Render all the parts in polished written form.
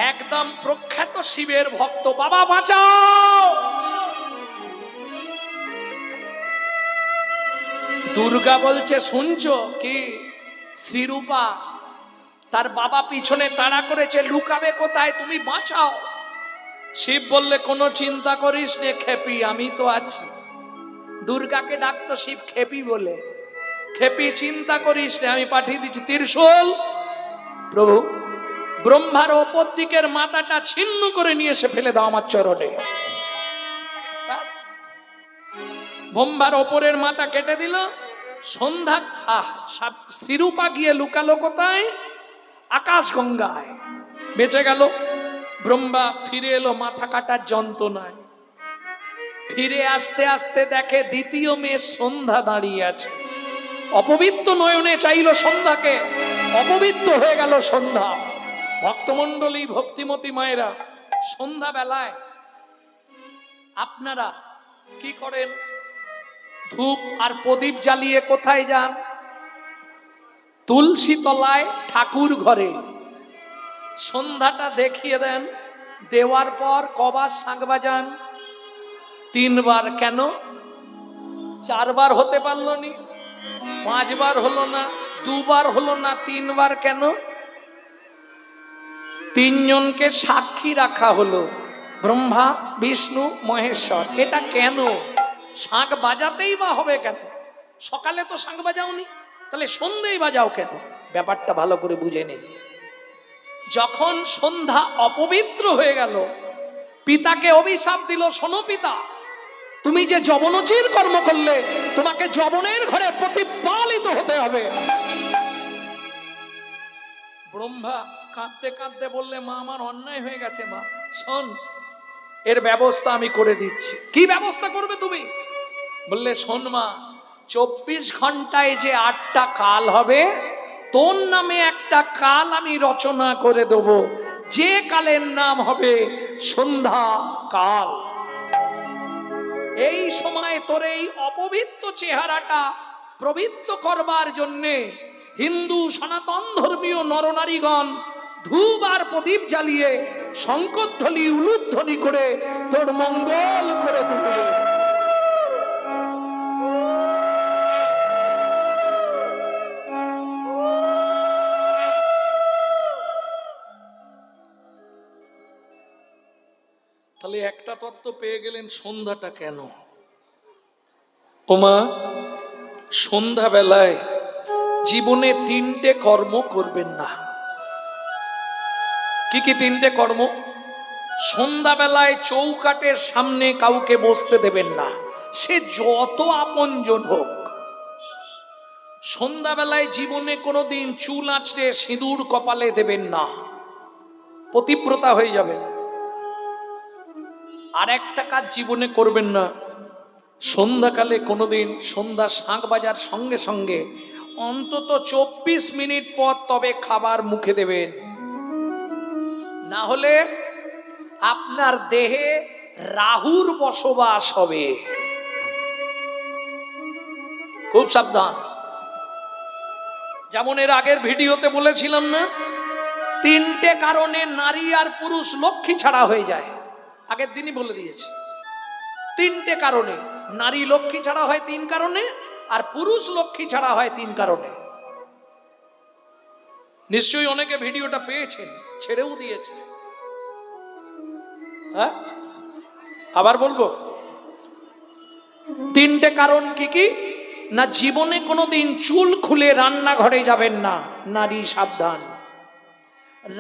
একদম প্রখ্যাত শিবের ভক্ত, বাবা বাঁচাও। দুর্গা বলছে শুনছো কি? শ্রীরূপা তার বাবা পিছনে তাড়া করেছে, লুকাবে কোথায়, তুমি বাঁচাও। শিব বললে কোনো চিন্তা করিস নে খেপি, আমি তো আছি। দুর্গাকে ডাকতো শিব খেপি বলে। খেপি চিন্তা করিস নে, আমি পাঠিয়ে দিচ্ছি ত্রিশূল। প্রভু ব্রহ্মার ওপর দিকের মাথাটা ছিন্ন করে নিয়ে এসে ফেলে দাও আমার চরণে। ব্রহ্মার ওপরের মাথা কেটে দিল। সন্ধ্যা শ্রীরূপা গিয়ে লুকালো কোথায়? আকাশ গঙ্গায়। বেঁচে গেল। ব্রহ্মা ফিরে এলো মাথা কাটার যন্ত্রণায়। ফিরে আসতে আসতে দেখে দ্বিতীয় মেয়ে সন্ধ্যা দাঁড়িয়ে আছে। অপবিত্র নয়নে চাইল সন্ধ্যাকে, অপবিত্র হয়ে গেল সন্ধ্যা। ভক্তমণ্ডলী, ভক্তিমতী মায়েরা, সন্ধ্যা বেলায় আপনারা কি করেন? ধূপ আর প্রদীপ জ্বালিয়ে কোথায় যান? তুলসী তলায় ঠাকুর ঘরে সন্ধ্যাটা দেখিয়ে দেন। দেওয়ার পর কবার শাঁখ বাজান? 3 বার। কেন? 4 বার হতে পারলো নি? 5 বার হলো না? 2 বার হলো না? 3 বার কেন? 3 জনকে সাক্ষী রাখা হলো, ব্রহ্মা, বিষ্ণু, মহেশ্বর। এটা কেন? শাঁখ বাজাতেই বা হবে কেন? সকালে তো শাঁখ বাজাওনি, তাহলে সন্ধ্যেই বাজাও কেন? ব্যাপারটা ভালো করে বুঝে নিন। যখন সন্ধ্যা অপবিত্র হয়ে গেল, পিতাকে অভিশাপ দিল, শোনো পিতা, তুমি যে যবনোচির কর্ম করলে, তোমাকে যবনের ঘরে প্রতিপালিত হতে হবে। ব্রহ্মা কাঁদতে কাঁদতে বললে, মা আমার অন্যায় হয়ে গেছে, মা শোন, এর ব্যবস্থা আমি করে দিচ্ছি। কি ব্যবস্থা করবে তুমি? বললে, শোন মা, 24 ঘন্টায় যে 8টা কাল হবে, তোর নামে একটা কাল আমি রচনা করে দেব, যে কালের নাম হবে সন্ধ্যা কাল। এই সময় তোর এই অপবিত্র চেহারাটা পবিত্র করবার জন্যে হিন্দু সনাতন ধর্মীয় নরনারীগণ ধূপ আর প্রদীপ জ্বালিয়ে শঙ্করধ্বনি উলুধ্বনি করে তোর মঙ্গল করে তুলবে। তাহলে একটা তত্ত্ব পেয়ে গেলেন, সন্ধ্যাটা কেন। ওমা, সন্ধ্যা বেলায় জীবনে 3টে কর্ম করবেন না। কি কি 3টে কর্ম? সন্ধ্যা বেলায় চৌকাঠের সামনে কাউকে বসতে দেবেন না, সে যত আপনজন হোক। সন্ধ্যা বেলায় জীবনে কোনোদিন চুল আঁচড়ে সিঁদুর কপালে দেবেন না, পতিব্রতা হয়ে যাবেন। আর একটা কাজ জীবনে করবেন না, সন্ধ্যাকালে কোনোদিন সন্ধ্যা শাঁখ বাজার সঙ্গে সঙ্গে অন্তত 24 মিনিট পর তবে খাবার মুখে দেবেন, না হলে আপনার দেহে রাহুর বসবাস হবে। খুব সাবধান। যেমন এর আগের ভিডিওতে বলেছিলাম না, 3টে কারণে নারী আর পুরুষ লক্ষ্মী ছাড়া হয়ে যায়। আগের দিনই বলে দিয়েছি, 3টে কারণে নারী লক্ষ্মী ছাড়া হয়, 3 কারণে, আর পুরুষ লক্ষ্মী ছাড়া হয় 3 কারণে। নিশ্চয়ই অনেকে ভিডিওটা পেয়েছেন, ছেড়েও দিয়েছে। হ্যাঁ, আবার বলবো, 3টে কারণ কি কি না? জীবনে কোনোদিন চুল খুলে রান্নাঘরে যাবেন না, নারী সাবধান।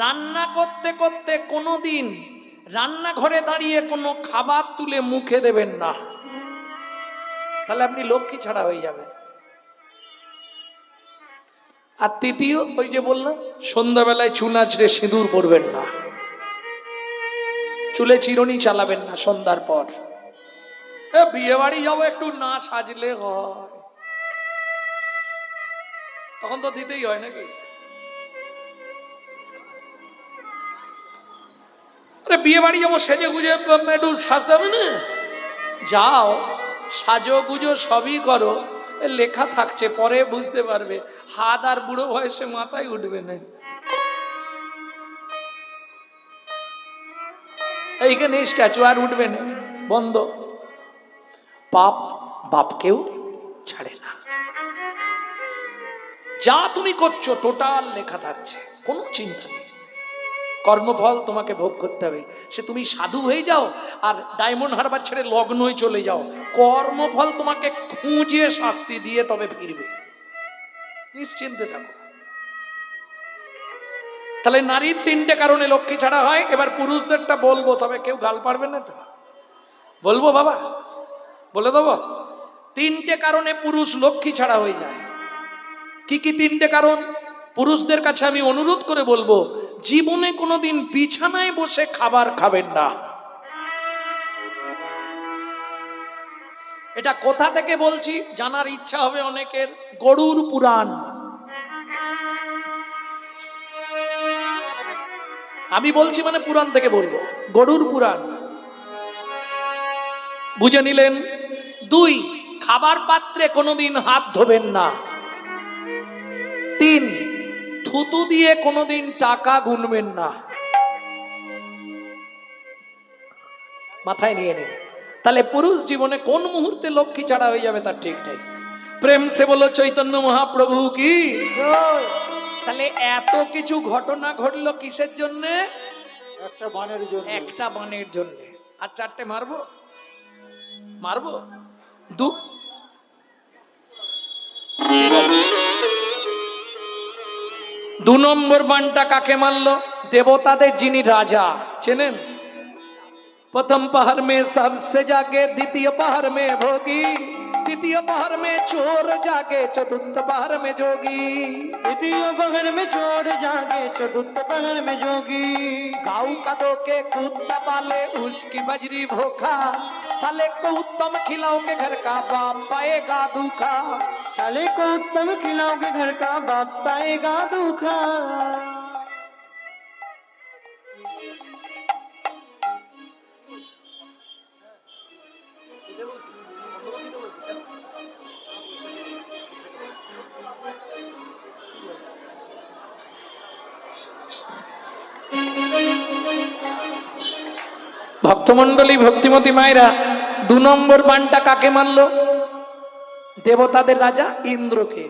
রান্না করতে করতে কোনোদিন রান্নাঘরে দাঁড়িয়ে কোনো খাবার তুলে মুখে দেবেন না, তাহলে আপনি লক্ষ্মী ছাড়া হয়ে যাবেন। আর তৃতীয়, ওই যে বললাম, সন্ধ্যাবেলায় চুল আঁচড়ে সিঁদুর পরবেন না, চুলে চিরুনি চালাবেন না সন্ধ্যার পর। বিয়ে বাড়ি যাবো, একটু না সাজলে হয়, তখন তো দিতেই হয় নাকি? আরে বিয়ে বাড়ি যাবো, সেজে গুজে একটু সাজতে হবে না? যাও, সাজো গুজো সবই করো, লেখা থাকছে, পরে বুঝতে পারবে। হাত আর বুড়ো বয়সে মাথায় উঠবে না। এইখানে স্ট্যাচু আর উঠবে না, বন্ধ। পাপ বাপকেও ছাড়ে না। যা তুমি করছো টোটাল লেখা থাকছে, কোনো চিন্তা নেই। কর্মফল তোমাকে ভোগ করতে হবে। সে তুমি সাধু হয়ে যাও আর ডায়মন্ড হারবার ছেড়ে লগ্নই চলে যাও, কর্মফল তোমাকে খুঁজে শাস্তি দিয়ে তবে ফিরবে, নিশ্চিন্তে থাকো। তাহলে নারীর 3টে কারণে লক্ষ্মী ছাড়া হয়। এবার পুরুষদেরটা বলবো, তবে কেউ গাল পারবে না তো? বলবো বাবা, বলে দেবো। 3টে কারণে পুরুষ লক্ষ্মী ছাড়া হয়ে যায়। কি কি 3টে কারণ? পুরুষদের কাছে আমি অনুরোধ করে বলবো, জীবনে কোনোদিন বিছানায় বসে খাবার খাবেন না। এটা কোথা থেকে বলছি জানার ইচ্ছা হবে অনেকের। গরুর পুরাণ। আমি বলছি মানে পুরাণ থেকে বলবো, গরুর পুরাণ। বুঝে নিলেন? 2, খাবার পাত্রে কোনোদিন হাত ধোবেন না। 3, থুতু দিয়ে কোনোদিন টাকা গুনবেন না। মাথায় নিয়ে নিন। তাহলে পুরুষ জীবনে কোন মুহূর্তে লক্ষ্মী ছাড়া হয়ে যাবে তার ঠিক নেই। প্রেম সে বলো চৈতন্য মহাপ্রভু কি। তাহলে এত কিছু ঘটনা ঘটলো কিসের জন্য? একটা বানের জন্য। একটা বানের জন্য। আর 4টে মারবো, মারবো। 2 নম্বর বানটা কাকে মারলো? দেবতাদের যিনি রাজা, চেনেন? प्रथम पहर में सबसे जागे, द्वितीय पहर में भोगी, तृतीय पहर में चोर जागे, चतुर्थ पहर में जोगी। तृतीय पहर में चोर जागे, चतुर्थ पहर में जोगी। गाँव का दो के कुत्ता पाले, उसकी बजरी भोखा, साले को उत्तम खिलाओगे घर का बाप पाएगा दुखा। साले को उत्तम खिलाओगे घर का बाप पाएगा दुखा। ভক্তমন্ডলী, ভক্তিমতী মায়েরা, 2 নম্বর বানটা কাকে মারলো? দেবতাদের রাজা ইন্দ্রকে।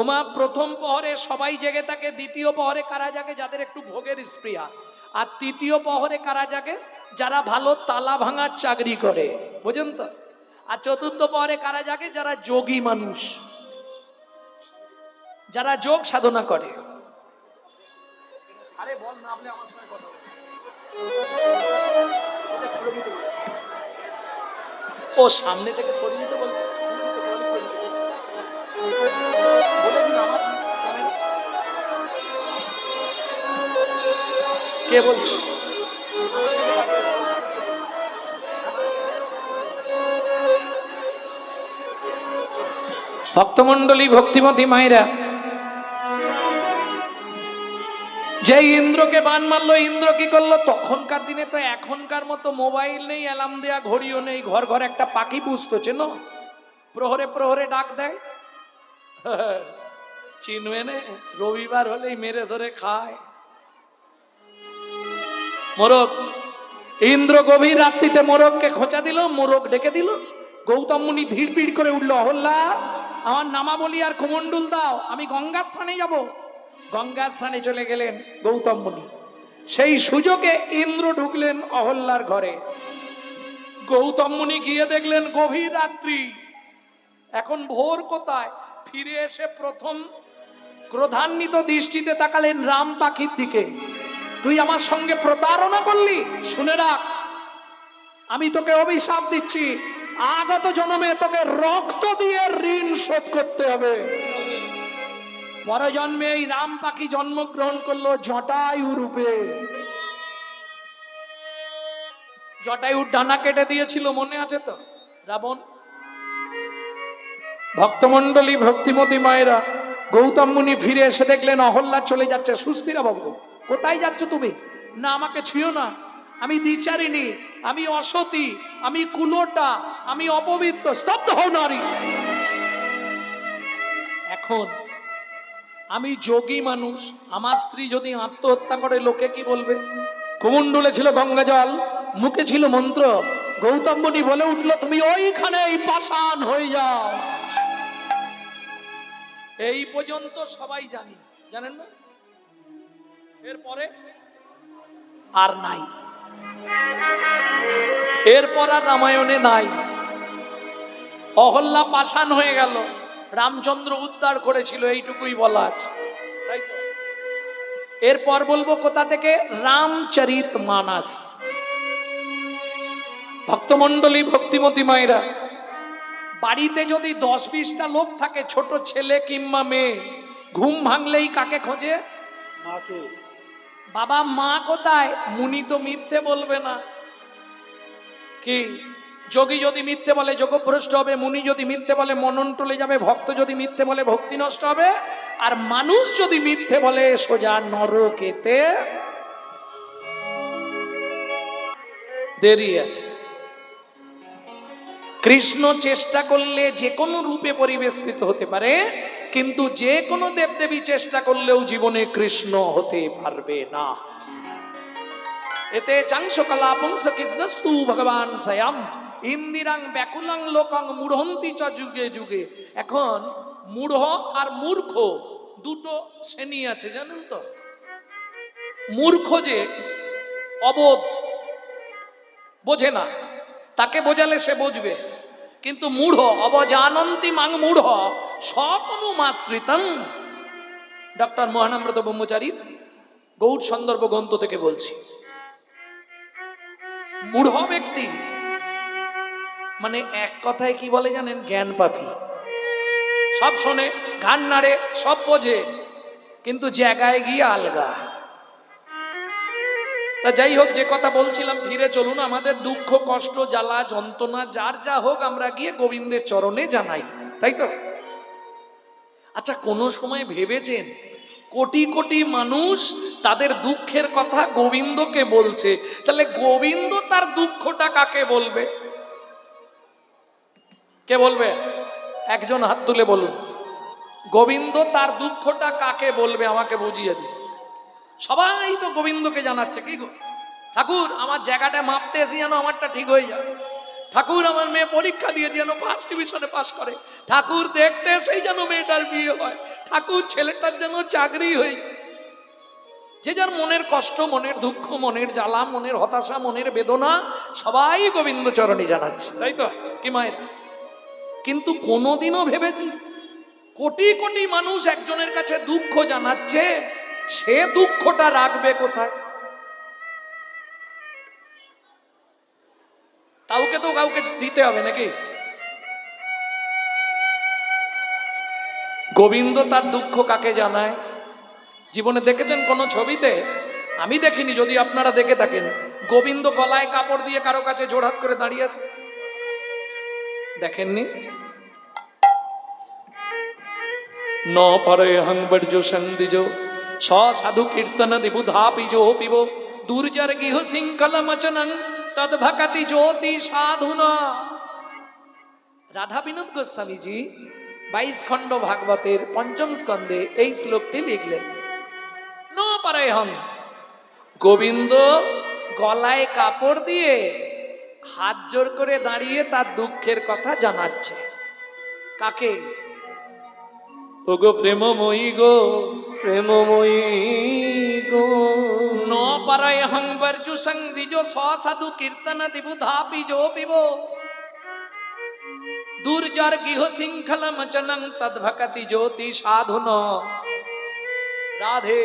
ওমা, প্রথম প্রহরে সবাই জেগে থাকে, দ্বিতীয় প্রহরে কারা জাগে? যাদের একটু ভোগের স্পৃহা। আর তৃতীয় প্রহরে কারা জাগে? যারা ভালো তালা ভাঙার চাকরি করে, বুঝেন তো? আর চতুর্থ প্রহরে কারা জাগে? যারা যোগী মানুষ, যারা যোগ সাধনা করে। আরে বল না, আপনি আমার সঙ্গে কথা বলুন। ও সামনে থেকে সরিয়ে দিতে বলছে, বলে দিন আমার কে বলছে? ভক্তমন্ডলী, ভক্তিমতী মায়েরা, যে ইন্দ্রকে বান মারলো, ইন্দ্র কি করলো? তখনকার দিনে তো এখনকার মতো মোবাইল নেই, অ্যালার্ম দেয়া ঘড়িও নেই। ঘর ঘর একটা পাখি পুষতো, চেনো? প্রহরে প্রহরে ডাক দেয়, চিনবে না? রবিবার হলেই মেরে ধরে খায় মোরগ। ইন্দ্র গভীর রাত্রিতে মোরগকে খোঁচা দিল, মোরগ ডেকে দিল। গৌতম মুনি ধীর পিড় করে উঠলো, অহল্যা আমার নামাবলী আর কুমন্ডল দাও, আমি গঙ্গা স্নানে যাব। গঙ্গা স্নানে চলে গেলেন গৌতম মুনি। সেই সুযোগে ইন্দ্র ঢুকলেন অহল্যার ঘরে। গৌতম মুনি গিয়ে দেখলেন গভীর রাত্রি, এখন ভোর কোথায়। ফিরে এসে প্রথম ক্রোধান্বিত দৃষ্টিতে তাকালেন রাম পাখির দিকে। তুই আমার সঙ্গে প্রতারণা করলি, শুনে রাখ, আমি তোকে অভিশাপ দিচ্ছি, আগত জন্মে তোকে রক্ত দিয়ে ঋণ শোধ করতে হবে। পরজন্মে এই রাম পাখি জন্মগ্রহণ করলো জটায়ু রূপে। জটায়ুর ডানা কেটে দিয়েছিল, মনে আছে তো রাবণ? ভক্তমন্ডলী, ভক্তিমতী মায়েরা, গৌতম মুনি ফিরে এসে দেখলেন অহল্যা চলে যাচ্ছে। সুস্থিরা বাবু, কোথায় যাচ্ছ তুমি? না, আমাকে ছুঁয়ো না, আমি দ্বিচারিণী, আমি অসতী, আমি কুলোটা, আমি অপবিত্র। স্তব্ধ হও নারী। এখন আমি যোগী মানুষ, আমার স্ত্রী যদি আত্মহত্যা করে লোকে কি বলবে? কুমণ্ডলে ছিল গঙ্গা জল, মুখে ছিল মন্ত্র। গৌতম মুনি বলে উঠলো, তুমি ওইখানেই পাষাণ হয়ে যাও। এই পর্যন্ত সবাই জানি, জানেন না? এরপরে আর নাই, এরপর আর রামায়ণে নাই। অহল্যা পাষাণ হয়ে গেল, রামচন্দ্র উদ্ধার করেছিল, এইটুকুই বলা আছে, তাই তো? এরপর বলবো কোথা থেকে? রামচরিত মানস। ভক্তমন্ডলী, ভক্তিমতী মায়েরা, বাড়িতে যদি 10-20টা লোক থাকে, ছোট ছেলে কিংবা মেয়ে, ঘুম ভাঙলেই কাকে খোঁজে? মাকে। বাবা মা কোথায়? মুনি তো মিথ্যে বলবে না। কি যোগী যদি মিথ্যে বলে যোগভ্রষ্ট হবে, মুনি যদি মিথ্যে বলে মনন টলে যাবে, ভক্ত যদি মিথ্যে বলে ভক্তি নষ্ট হবে, আর মানুষ যদি মিথ্যে বলে সোজা নরকেতে দেরি আছে। কৃষ্ণ চেষ্টা করলে যে কোনো রূপে পরিবেষ্টিত হতে পারে, কিন্তু যে কোনো দেবদেবী চেষ্টা করলেও জীবনে কৃষ্ণ হতে পারবে না। এতে চাংসকলা পুংস কৃষ্ণস্তু ভগবান স্বয়ং ইন্দিরাং ব্যাকুলাং লোকাং মূঢ়ন্তি চ যুগে যুগে। এখন মূঢ় আর মূর্খ দুটো শ্রেণী আছে, জানেন তো? মূর্খ যে অবোধ, বোঝে না, তাকে বোঝালে সে বুঝবে। কিন্তু মূঢ়, অবজানন্তি মাং মূঢ় স্বপনুমাশ্রিতং, ডক্টর মহানামৃত ব্রহ্মচারীর গৌড় সন্দর্ভ গ্রন্থ থেকে বলছি। মূঢ় ব্যক্তি মানে এক কথায় কি বলে জানেন? জ্ঞান পাপী। সব শোনে, ঘান নাড়ে, সব বোঝে, কিন্তু জায়গায় গিয়ে আলগা। তা যাই হোক, যে কথা বলছিলাম, ফিরে চলুন। আমাদের দুঃখ, কষ্ট, জ্বালা, যন্ত্রণা যার যা হোক, আমরা গিয়ে গোবিন্দের চরণে জানাই, তাই তো? আচ্ছা, কোনো সময় ভেবেছেন কোটি কোটি মানুষ তাদের দুঃখের কথা গোবিন্দকে বলছে, তাহলে গোবিন্দ তার দুঃখটা কাকে বলবে? কে বলবে? একজন হাত তুলে বলুন, গোবিন্দ তার দুঃখটা কাকে বলবে? আমাকে বুঝিয়ে দিন। সবাই তো গোবিন্দকে জানাচ্ছে, কি গো ঠাকুর, আমার জায়গাটা মাপতে এসে যেন আমারটা ঠিক হয়ে যায়। ঠাকুর, আমার মেয়ে পরীক্ষা দিয়ে যেন ফার্স্ট ডিভিশনে পাস করে। ঠাকুর, দেখতে এসেই যেন মেয়েটার বিয়ে হয়। ঠাকুর, ছেলেটার যেন চাকরি হয়ে। যে যার মনের কষ্ট, মনের দুঃখ, মনের জ্বালা, মনের হতাশা, মনের বেদনা সবাই গোবিন্দ চরণে জানাচ্ছে, তাই তো? কি মায়ের? কিন্তু কোনোদিনও ভেবেছি কোটি কোটি মানুষ একজনের কাছে দুঃখ জানাচ্ছে, সে দুঃখটা রাখবে কোথায়? কাউকে তো কাউকে দিতে হবে নাকি? গোবিন্দ তার দুঃখ কাকে জানায়? জীবনে দেখেছেন কোন ছবিতে? আমি দেখিনি, যদি আপনারা দেখে থাকেন, গোবিন্দ গলায় কাপড় দিয়ে কারো কাছে জোড়হাত করে দাঁড়িয়ে আছে, দেখেননি? ন পরে হং বর্জো সন্দিজ স সাধু কীর্তন দিবুধা পিজো পিব দুর্জর গৃহ শৃঙ্খল মচনং তদ ভকতি জ্যোতি সাধুনা। রাধা বিনোদ গোস্বামীজি 22 খণ্ড ভাগবতের 5ম স্কন্ধে এই শ্লোকটি লিখলেন। ন পরে হং, গোবিন্দ গলায় কাপড় দিয়ে হাত জোর করে দাঁড়িয়ে তার দুঃখের কথা জানাচ্ছে। কাকে? ও গো প্রেমময়ী গো, প্রেমময়ী গো। ন পারায় হং বর্জু সংদিজ সাধু কীর্তন দিবুধা পিজো পিব দুর্জর গৃহ শৃঙ্খল মচনং তদ ভকতি জ্যোতি সাধুন। রাধে,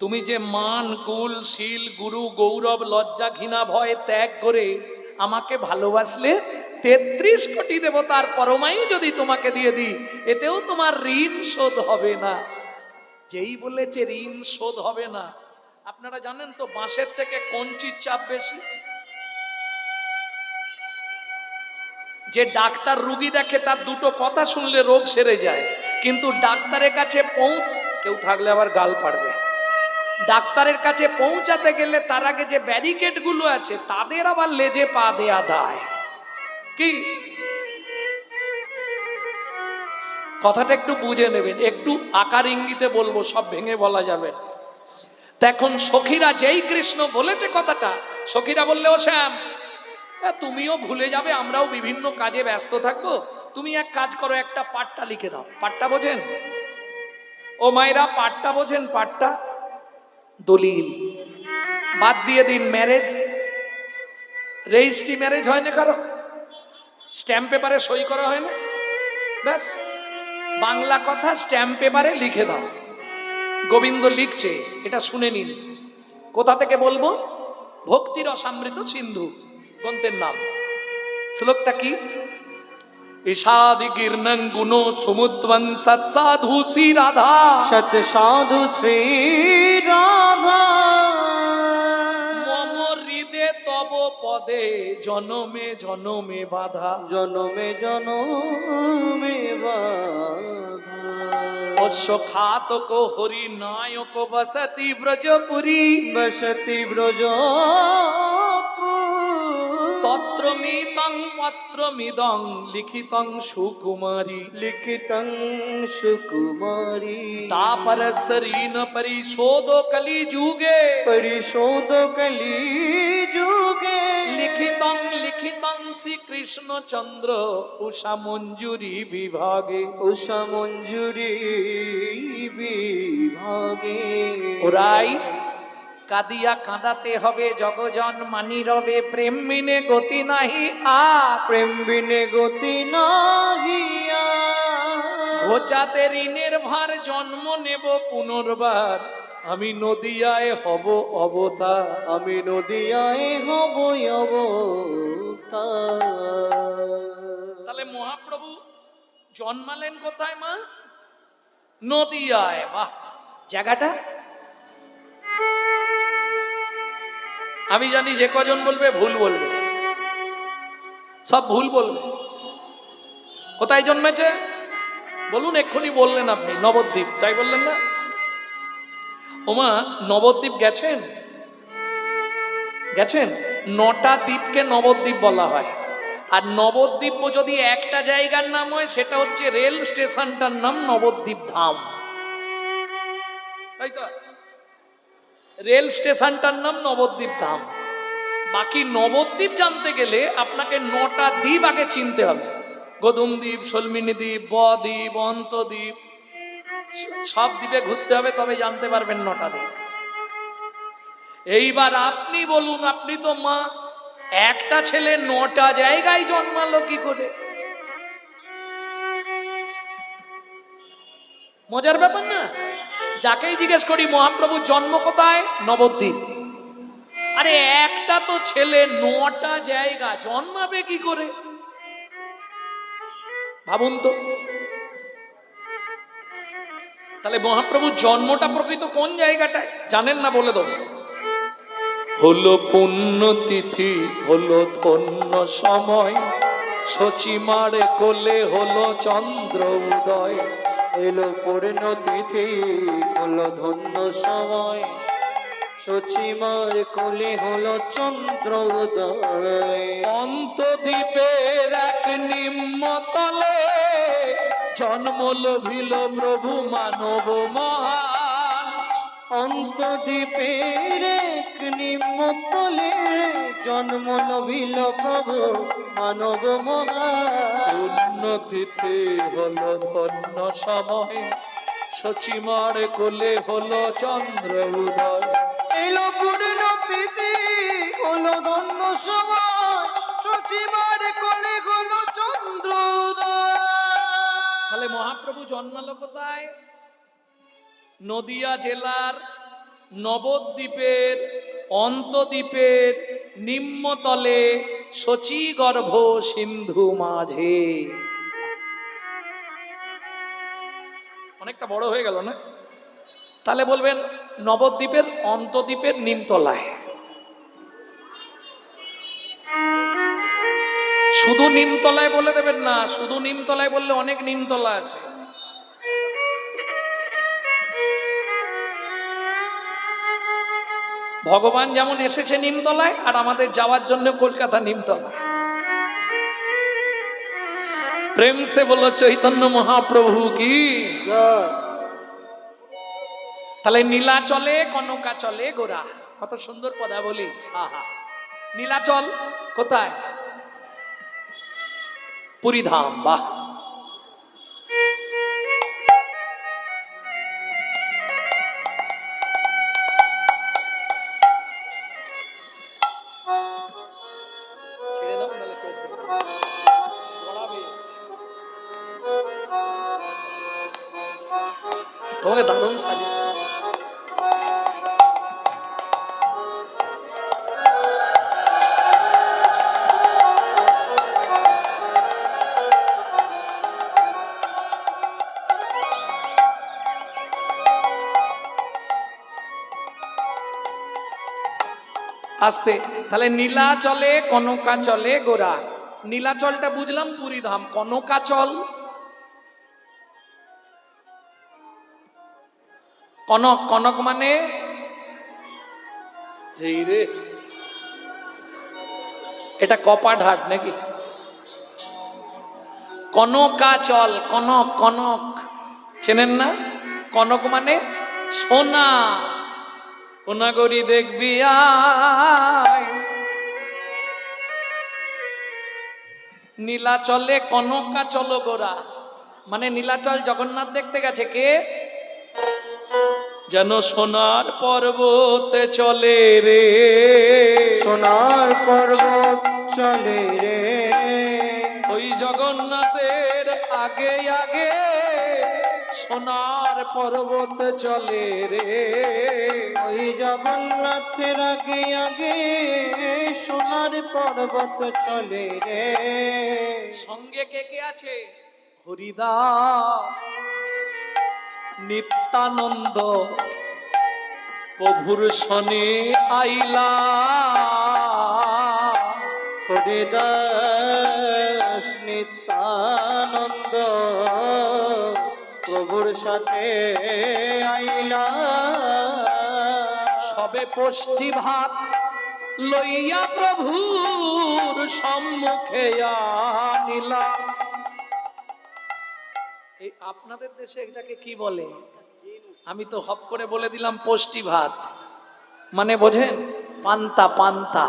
তুমি যে মান, কুল, শীল, গুরু, গৌরব, লজ্জা, ঘৃণা, ভয় ত্যাগ করে আমাকে ভালোবাসলে, 33 কোটি দেবতার পরমাই যদি তোমাকে দিয়ে দিই, এতেও তোমার ঋণ শোধ হবে না। যেই বলেছে ঋণ শোধ হবে না, আপনারা জানেন তো বাঁশের থেকে কঞ্চির চাপ বেশি। যে ডাক্তার রুগী দেখে, তার দুটো কথা শুনলে রোগ সেরে যায়, কিন্তু ডাক্তারের কাছে কেউ থাকলে আবার গাল পাড়বে। ডাক্তারের কাছে পৌঁছাতে গেলে তার আগে যে ব্যারিকেড গুলো আছে, তাদের আবার লেজে পা দেয়া দায়। কি কথাটা একটু বুঝে নেবেন, একটু আকার ইঙ্গিতে বলবো, সব ভেঙে বলা যাবে। এখন সখীরা যেই কৃষ্ণ বলেছে কথাটা, সখীরা বললে, ও শ্যাম, তুমিও ভুলে যাবে, আমরাও বিভিন্ন কাজে ব্যস্ত থাকবো, তুমি এক কাজ করো, একটা পাট্টা লিখে দাও। পাট্টা বোঝেন? ও মায়েরা, পাট্টা বোঝেন? পাট্টা দলিল। বাদ দিয়ে দিন ম্যারেজ, রেজিস্ট্রি ম্যারেজ হয় না কারো, স্ট্যাম্প পেপারে সই করা হয় না, ব্যাস বাংলা কথা স্ট্যাম্প পেপারে লিখে দাও। গোবিন্দ লিখছে, এটা শুনে নিন। কোথা থেকে বলবো? ভক্তির অসামৃত সিন্ধু গ্রন্থের নাম। শ্লোকটা কি? ঈশাদি গির্ণং গুণো সমুদ্বং সৎসাধু শ্রী রাধা। सत साधु श्री राधा মম হৃদে তব পদে জনমে জনমে বাধা। জনমে জনমে বাধা অশ্ব খাতক হরি নায়ক বসতি ব্রজপুরী। বসতি ব্রজ তত্র মিতং পত্রমিদং লিখিতং সুকুমারী। লিখিতং সুকুমারী তাপর শরীন পরিশোধ কলি যুগে। পরিশোধ কলি যুগে লিখিতং লিখিতং শ্রীকৃষ্ণ চন্দ্র উষা মঞ্জুরি বিভাগে। উষা মঞ্জুরি বিভাগে ওরাই কাঁদিয়া কাঁদাতে হবে জগজন মানি রবে, প্রেম মিনে গতি নাহি আর। প্রেম বিনে গতি নাহিয়া ঘোচাতে ঋণের ভার জন্ম নেব পুনর্বার, আমি নদিয়ায় হব অবতার। আমি নদিয়ায় হব অবতার। তাহলে মহাপ্রভু জন্মালেন কোথায় মা? নদিয়ায়। বাহ, জায়গাটা আমি জানি যে কজন বলবে ভুল বলবে, সব ভুল বলবে। কোথায় জন্মেছে বলুন? এক্ষুনি বললেন আপনি, নবদ্বীপ, তাই বললেন না? ওমা, নবদ্বীপ গেছেন? গেছেন? 9টা দ্বীপকে নবদ্বীপ বলা হয়। আর নবদ্বীপ যদি একটা জায়গার নাম হয়, সেটা হচ্ছে রেল স্টেশনটার নাম নবদ্বীপ ধাম, তাই তো? রেল স্টেশনটার নাম নবদ্বীপ ধাম। বাকি নবদ্বীপ জানতে গেলে আপনাকে 9টা দ্বীপ আগে চিনতে হবে। গদুম দ্বীপ, সলমিনী দ্বীপ, বদ্বীপ, অন্তদ্বীপ, সব দ্বীপে ঘুরতে হবে, তবে জানতে পারবেন 9টা দ্বীপ। এইবার আপনি বলুন, আপনি তো মা, একটা ছেলে 9টা জায়গায় জন্মালো কি করে? মজার ব্যাপার না? যাকেই জিজ্ঞেস করি মহাপ্রভুর জন্ম কোথায়, নবদ্বীপ। আরে একটা তো ছেলে 9টা জায়গা জন্মাবে কি করে? ভাবুন তো। তাহলে মহাপ্রভুর জন্মটা প্রকৃত কোন জায়গাটায় জানেন না? বলে দেব। হলো পুণ্যতিথি, হলো ধন্য সময়, সচিমার কোলে হলো চন্দ্র উদয়। এলো পূর্ণ তিথি, হলো ধন্য সময়, সচিমার কোলে হলো চন্দ্র উদয়। অন্তদ্বীপের এক নিম্নতলে জন্ম লভিল প্রভু মানব মহান। অন্তদ্বীপের এক নিম্নতলে জন্ম লভিল প্রভু মানব মহান। পুণ্যতিথি হলো ধন্য সময়, সচিমার কোলে হলো চন্দ্র উদয়। এলো পূর্ণ তিথি, হলো ধন্য সময়, সচিমার কোলে হলো চন্দ্র উদয়। তাহলে মহাপ্রভু জন্মালো কোথায়? নদিয়া জেলার নবদ্বীপের অন্তদ্বীপের নিম্নতলে শচীগর্ভ সিন্ধু মাঝে। অনেকটা বড় হয়ে গেল না? তাহলে বলবেন নবদ্বীপের অন্তদ্বীপের নিমতলায়। শুধু নিমতলায় বলে দেবেন না, শুধু নিমতলায় বললে অনেক নিমতলা আছে। ভগবান যেমন এসেছে নিমতলায়, আর আমাদের যাওয়ার জন্য কলকাতা নিমতলা। প্রেম সে বলো চৈতন্য মহাপ্রভু কি। তাহলে নীলা চলে, কনকা চলে গোরা, কত সুন্দর পদা বলি। আহা, নীলাচল কোথায়? পুরীধাম। বাহ, ছেড়ে দাও নাহলে চোখ দেবে। গড়াবে। তোমাকে দারুণ সাজিয়েছে। আস্তে, তাহলে নীলাচলে কনকাচলে গোরা। নীলাচলটা বুঝলাম পুরীধাম, কনকাচল কনক, কনক মানে এই রে, এটা কপাঢাট নাকি? কনকাচল, কনক, কনক চেনেন না? কনক মানে সোনা। সোনাগরি দেখবি আয়। নীলাচলে কনকাচল গোরা মানে নীলাচল জগন্নাথ দেখতে গেছে কে? যেন সোনার পর্বতে চলে রে, সোনার পর্বত চলে রে, ওই জগন্নাথের আগে আগে সোনার পর্বত চলে রে, ওই জগন্নাথের আগে আগে সোনার পর্বত চলে রে। সঙ্গে কে কে আছে? হরিদাস, নিত্যানন্দ প্রভুর শনে আইলা। হরিদাস নিত্যানন্দ প্রভুর সাথে আইলা। সবে পোষ্টি ভাত লইয়া প্রভুর সম্মুখে আনিলা। এই আপনাদের দেশে এটাকে কি বলে? আমি তো হপ করে বলে দিলাম পোষ্টি ভাত, মানে বোঝেন? পান্তা, পান্তা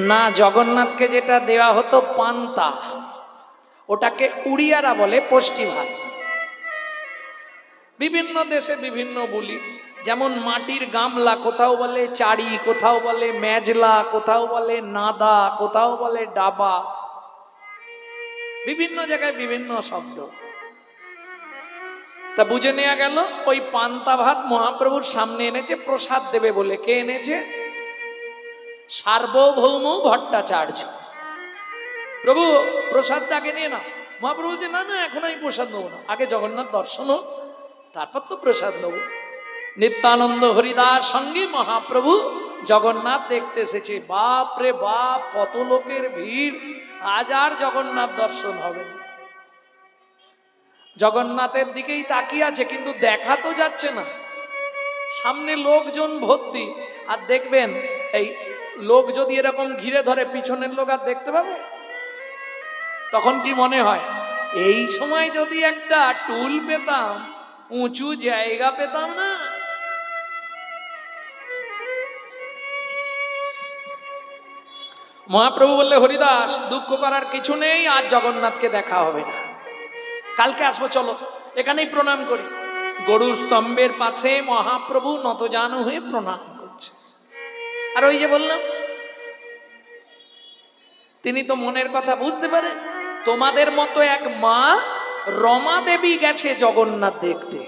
না, জগন্নাথকে যেটা দেওয়া হতো পান্তা, ওটাকে উড়িয়ারা বলে পোষ্টি ভাত। বিভিন্ন দেশে বিভিন্ন বলি, যেমন মাটির গামলা কোথাও বলে চাড়ি, কোথাও বলে মেজলা, কোথাও বলে নাদা, কোথাও বলে ডাবা, বিভিন্ন জায়গায় বিভিন্ন শব্দ। তা বুঝে নেওয়া গেল ওই পান্তা ভাত মহাপ্রভুর সামনে এনেছে প্রসাদ দেবে বলে। কে এনেছে? সার্বভৌম ভট্টাচার্য। প্রভু প্রসাদটা আগে নিয়ে না। মহাপ্রভু বলছে না না, এখন আমি প্রসাদ নেবো না, আগে জগন্নাথ দর্শন হোক, তারপর তো প্রসাদ নেব। নিত্যানন্দ হরিদাস সঙ্গে মহাপ্রভু জগন্নাথ দেখতে এসেছে। বাপ রে বাপ, কত লোকের ভিড়, আজ আর জগন্নাথ দর্শন হবে না। জগন্নাথের দিকেই তাকিয়ে আছে, কিন্তু দেখা তো যাচ্ছে না, সামনে লোকজন ভর্তি। আর দেখবেন এই লোক যদি এরকম ঘিরে ধরে, পিছনের লোক আর দেখতে পাবে? তখন কি মনে হয়, এই সময় যদি একটা টুল পেতাম, উঁচু জায়গা পেতাম না? মহাপ্রভু বললে, হরিদাস দুঃখ করার কিছু নেই, আজ জগন্নাথকে দেখা হবে না, কালকে আসবো, চলো এখানেই প্রণাম করি। গরুর স্তম্ভের পাশে মহাপ্রভু নতজানু হয়ে প্রণাম করছে। আর ওই যে বললাম, তিনি তো মনের কথা বুঝতে পারে। তোমাদের মতো এক মা রমা দেবী গেছে জগন্নাথ দেখতে,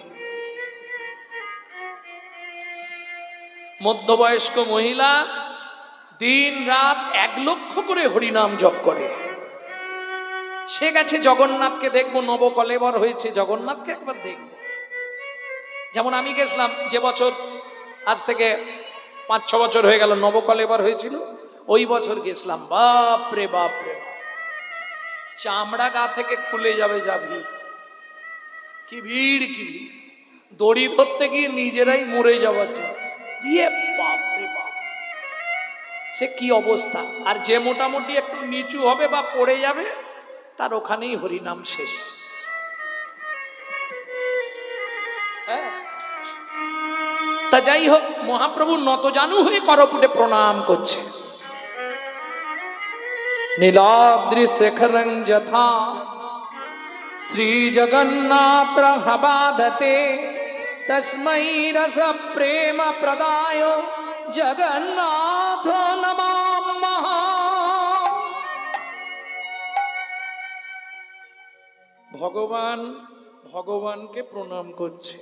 মধ্যবয়স্ক মহিলা, দিন রাত 1 লক্ষ করে হরিনাম জপ করে। সে গেছে জগন্নাথকে দেখবো, নবকলেবর হয়েছে, জগন্নাথকে একবার দেখবো। যেমন আমি গেছিলাম যে বছর, আজ থেকে 5-6 বছর হয়ে গেল, নবকলেবর হয়েছিল, ওই বছর গেছিলাম। বাপ রে বাপ রে, চামড়া গা থেকে খুলে যাবে, যাবি কি ভিড়, কি ভিড়, দড়ি ধরতে গিয়ে নিজেরাই মরে যাওয়ার জন্য। ইয়ে বাপ রে বাপ, সে কি অবস্থা। আর যে মোটামুটি একটু নিচু হবে বা পড়ে যাবে, তার ওখানেই হরিনাম শেষ। তা যাই হোক, মহাপ্রভু নতজানু হয়ে করপুটে প্রণাম করছে। নীলাদ্রি শেখরং যথা শ্রী জগন্নাথ হবাদতে তস্मै রস প্রেম প্রদায় জগন্নাথ নমামঃ। ভগবান ভগবানকে প্রণাম করছে।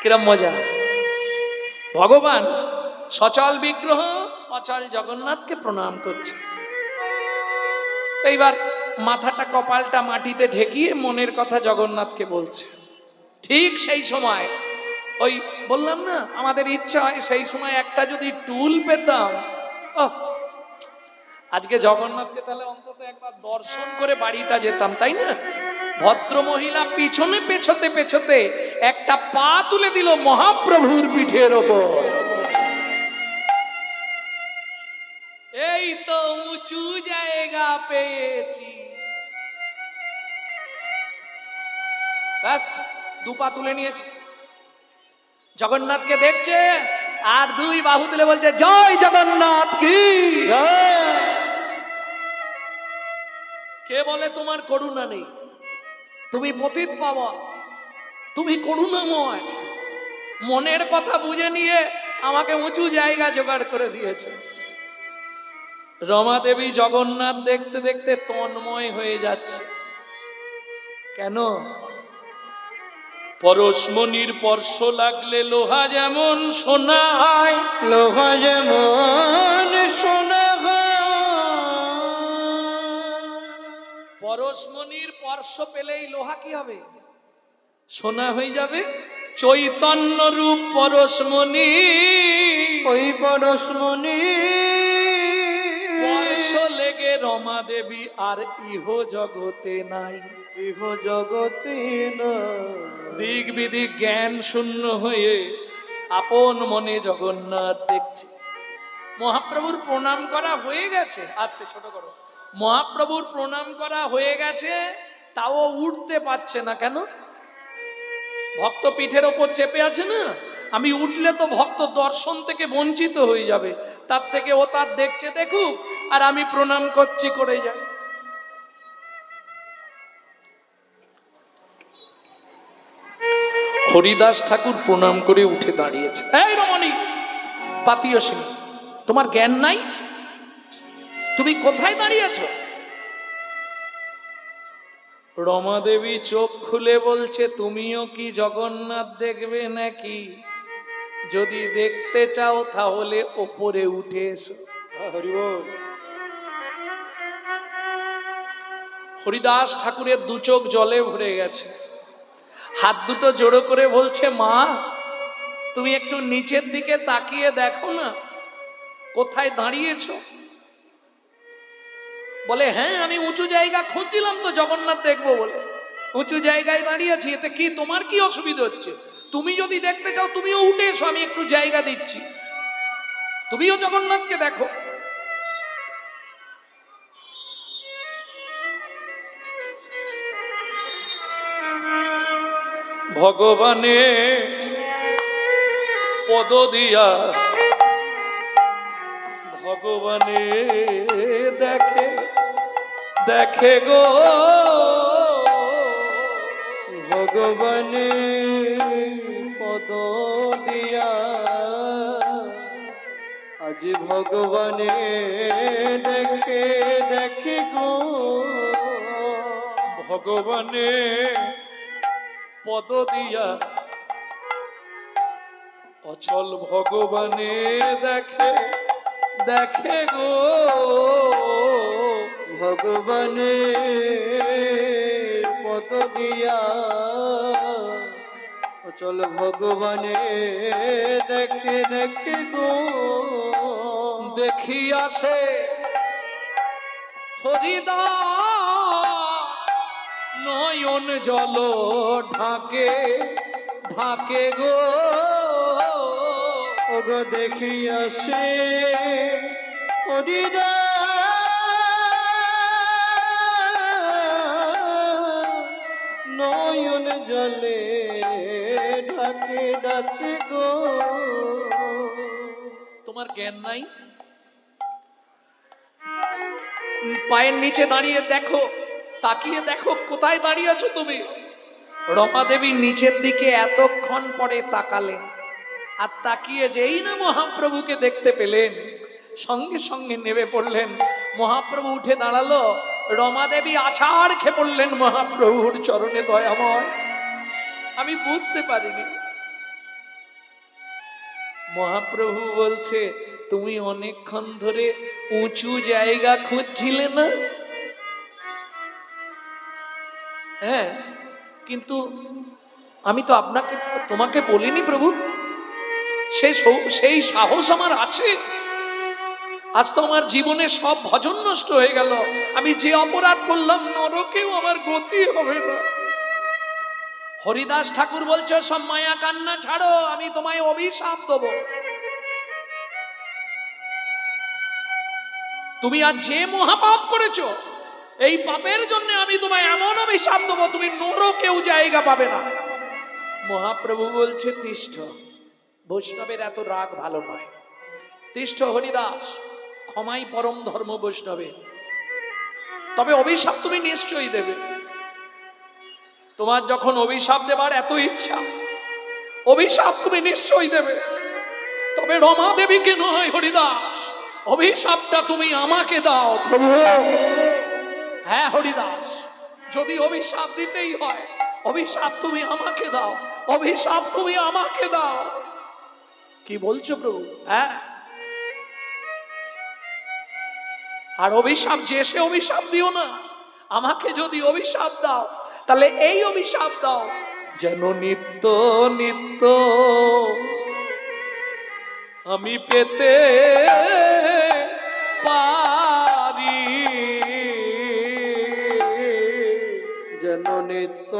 কিরম মজা! ভগবান সচল বিগ্রহ অচল জগন্নাথকে প্রণাম করছে। এইবার মাথাটা কপালটা মাটিতে ঠেকিয়ে মনের কথা জগন্নাথকে বলছে। ঠিক সেই সময় ওই বললাম না, আমাদের ইচ্ছা হয় সেই সময় একটা যদি টুল পেতাম, আজকে জগন্নাথকে তাহলে অন্তত একবার দর্শন করে বাড়িটা যেতাম, তাই না? ভদ্র মহিলা পিছনে পেছতে পেছতে একটা পা তুলে দিল মহাপ্রভুর পিঠের ওপর। এই তো উঁচু জায়গা পেয়েছি। ব্যাস, দুপা তুলে নিয়েছে, জগন্নাথকে দেখছে আর দুই বাহু তুলে বলছে জয় জগন্নাথ কি। কে বলে তোমার করুণা নেই? তুমি পতিত পাওয়া, তুমি করুণাময়। মনের কথা বুঝে নিয়ে আমাকে উঁচু জায়গা জোগাড় করে দিয়েছে। রমা দেবী জগন্নাথ দেখতে দেখতে তন্ময় হয়ে যাচ্ছে। কেন? পরশমণির স্পর্শ লাগলে লোহা যেমন সোনা হয়, লোহা যেমন সোনা হয়। পরশমণির স্পর্শ পেলেই লোহা কি হবে? সোনা হয়ে যাবে। চৈতন্য রূপ পরশমণি, ওই পরশমণি স্পর্শ লেগে রমা দেবী আর ইহ জগতে নাই। ইহ জগতে না। দিক বিদিক জ্ঞান শূন্য হয়ে আপন মনে জগন্নাথ দেখছে। মহাপ্রভুর প্রণাম করা হয়ে গেছে, আস্তে ছোট করো। মহাপ্রভুর প্রণাম করা হয়ে গেছে, তাও উঠতে পারছে না। কেন? ভক্ত পিঠের ওপর চেপে আছে না। আমি উঠলে তো ভক্ত দর্শন থেকে বঞ্চিত হয়ে যাবে, তার থেকে ও তার দেখছে দেখুক, আর আমি প্রণাম করছি করে যাই। হরিদাস ঠাকুর প্রণাম করে উঠে দাঁড়িয়েছে। এই রমণী, পাতীয় সিং, তোমার জ্ঞান নাই? তুমি কোথায় দাঁড়িয়েছ? রমা দেবী চোখ খুলে বলছে, তুমিও কি জগন্নাথ দেখবে নাকি? যদি দেখতে চাও তাহলে ওপরে উঠে এসো। হরি বল। হরিদাস ঠাকুরের দু চোখ জলে ভরে গেছে, হাত দুটো জোড়ো করে বলছে, মা তুমি একটু নিচের দিকে তাকিয়ে দেখো না, কোথায় দাঁড়িয়েছ? বলে, হ্যাঁ আমি উঁচু জায়গা খুঁজছিলাম তো জগন্নাথ দেখবো বলে, উঁচু জায়গায় দাঁড়িয়েছি, এতে কি তোমার কি অসুবিধা হচ্ছে? তুমি যদি দেখতে চাও তুমিও উঠে এসো, আমি একটু জায়গা দিচ্ছি, তুমিও জগন্নাথকে দেখো। ভগবানে পদ দিয়া ভগবানে দেখে দেখে গো, ভগবানে পদ দিয়া আজ ভগবানে দেখে দেখে গো। ভগবানে পদ দিয়া অচল ভগবানে দেখে দেখে গো। ভগবানে পদ দিয়া অচল ভগবানে দেখে দেখে গো। দেখি আসে হরিদাস নয়ন জল ঢাকে ঢাকে গো। ওগো দেখি আসে হরিদাস নয়ন জলে ডাকে ডাকে গো। তোমার জ্ঞান নাই? পায়ের নিচে দাঁড়িয়ে দেখো, তাকিয়ে দেখো কোথায় দাঁড়িয়ে আছো তুমি। রমা দেবী নিচের দিকে এতক্ষণ পরে তাকালেন, আর তাকিয়ে যেই না মহাপ্রভুকে দেখতে পেলেন, সঙ্গে সঙ্গে নেমে পড়লেন। মহাপ্রভু উঠে দাঁড়ালো, রমা দেবী আছাড় খেয়ে পড়লেন মহাপ্রভুর চরণে। দয়াময়, আমি বুঝতে পারিনি। মহাপ্রভু বলছে, তুমি অনেকক্ষণ ধরে উঁচু জায়গা খুঁজছিলে না? হ্যাঁ, কিন্তু আমি তো তোমাকে বলিনি প্রভু। সেই সাহস আমার আছে। আজ তো আমার জীবনে সব ভজন নষ্ট হয়ে গেল। আমি যে অপরাধ করলাম, নরকেও আমার গতি হবে না। হরিদাস ঠাকুর বলছে, সব মায়া কান্না ছাড়ো, আমি তোমায় অভিশাপ দেবো। তুমি আজ যে মহাপাপ করেছো, এই পাপের জন্য আমি তোমায় এমন অভিশাপ দেবো, তুমি নরকেও জায়গা পাবে না। মহাপ্রভু বলছে, তিষ্ঠ। বৈষ্ণবের এত রাগ ভালো নয়। তিষ্ঠ হরিদাস, ক্ষমাই পরম ধর্ম বৈষ্ণবে। তবে অভিশাপ তুমি নিশ্চয়ই দেবে। তোমার যখন অভিশাপ দেবার এত ইচ্ছা, অভিশাপ তুমি নিশ্চয়ই দেবে। তবে রমা দেবীকে নয় হরিদাস, অভিশাপটা তুমি আমাকে দাও প্রভু। হ্যাঁ হরিদাস, যদি অভিশাপ দিতেই হয়, অভিশাপ তুমি আমাকে দাও, অভিশাপ তুমি আমাকে দাও। কি বলছো প্রভু? হ্যাঁ। আর অভিশাপ যে সে অভিশাপ দিও না, আমাকে যদি অভিশাপ দাও, তাহলে এই অভিশাপ দাও, যেন নিত্য নিত্য আমি পেতে পারি, যেন নিত্য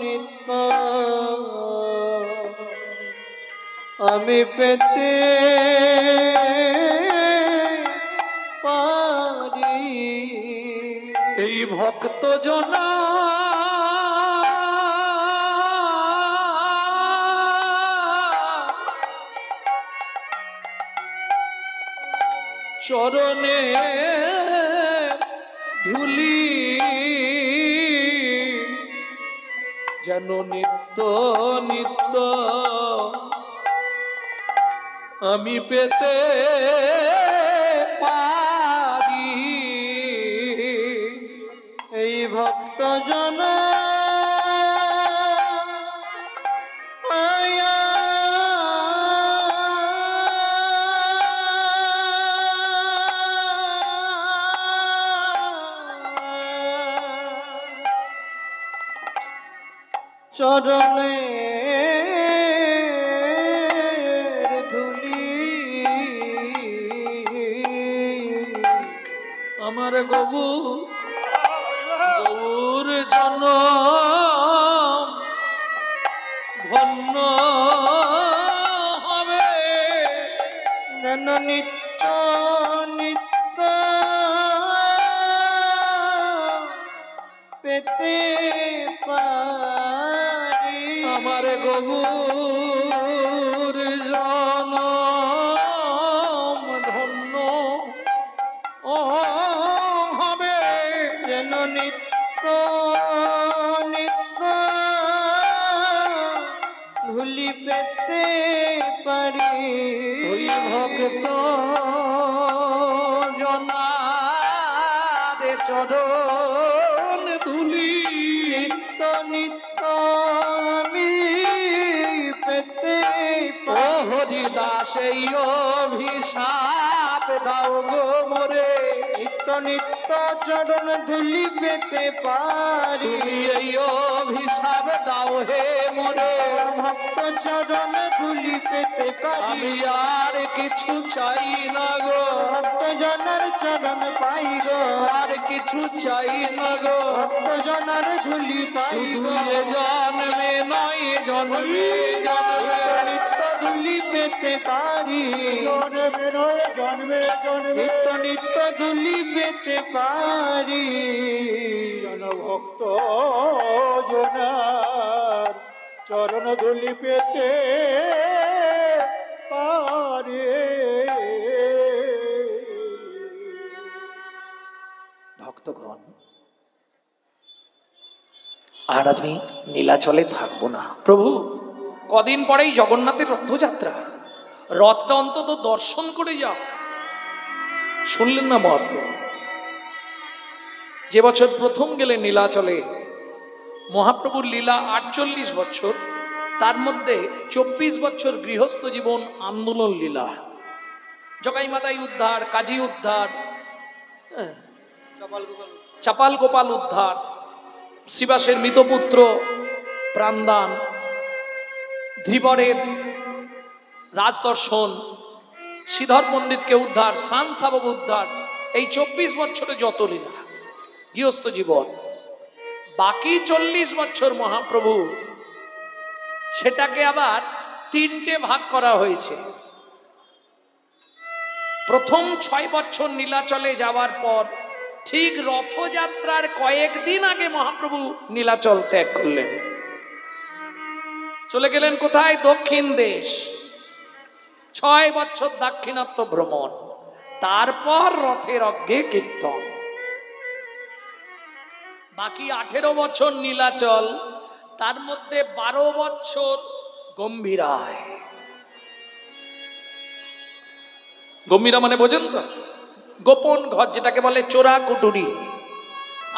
নিত্য আমি পেতে পারি। এই ভক্ত জনা চরণে ধুলি, যেন নিত্য নিত্য আমি পেতে পারি। এই ভক্ত জন চরণে ধুলি, আমার গৌর জনম ধন্য হবে, যেন নিত্য নিত্য পেতে পারি। আমার গৌর জনম ধন্য হবে, যেন নিত্য নিত্য ধুলি পেতে পারি। ওই ভক্ত জনারে চরণ ধুলি, নিত্য নিত্য আমি পেতে ও হরিদাস এই অভিশাপ দাও গো মোরে, নিত্য নিত্য চরণ ধুলি পেতে পারি। তুমি এই অভিশাপ দাও হে মোরে, ভক্ত চরণ ধুলি পেতে পারি। আমি আর কিছু চাই না গো, ভক্ত জনের চরণ পাই গো, আর কিছু চাই না গো, ভক্ত জনের ধুলি পাই শুধু গো। এ জন্মে নয় জন্মে জন্মে নিত্য ধুলি পেতে পারি, জন্মে জন্মে নিত্য নিত্য ধুলি পেতে পারি। জনভক্ত জনার চরণ ধুলি পেতে পারে। ভক্তগণ, আর আমি নীলাচলে থাকবো না। প্রভু, কদিন পরেই জগন্নাথের রথযাত্রা, রথটা অন্তত দর্শন করে যাও। শুনলেন না মহাপ্রভু? যে বছর প্রথম গেলে নীলাচলে, মহাপ্রভুর লীলা 48 বছর, তার মধ্যে 24 বছর গৃহস্থ জীবন আন্দোলন লীলা। জগাই মাতাই উদ্ধার, কাজী উদ্ধার, চাপাল গোপাল উদ্ধার, শিবাসের মৃতপুত্র প্রাণদান, ধৃবরের রাজদর্শন, শ্রীধর পণ্ডিতকে উদ্ধার, শান সাবক উদ্ধার, এই 24 বছরে যত লীলা গৃহস্থ জীবন। বাকি 40 বছর মহাপ্রভু, সেটাকে আবার 3টে ভাগ করা হয়েছে। প্রথম 6 বছর নীলাচলে যাওয়ার পর ঠিক রথযাত্রার কয়েকদিন আগে মহাপ্রভু নীলাচল ত্যাগ করলেন। চলে গেলেন কোথায়? দক্ষিণ দেশ। 6 বছর দাক্ষিণাত্য ভ্রমণ, তারপর রথের অগ্রে কীর্তন। বাকি 18 বছর নীলাচল, তার মধ্যে 12 বছর গম্ভীরায়। গম্ভীরা মানে বোঝেন তো? গোপন ঘর, যেটাকে বলে চোরা কুঠুরি।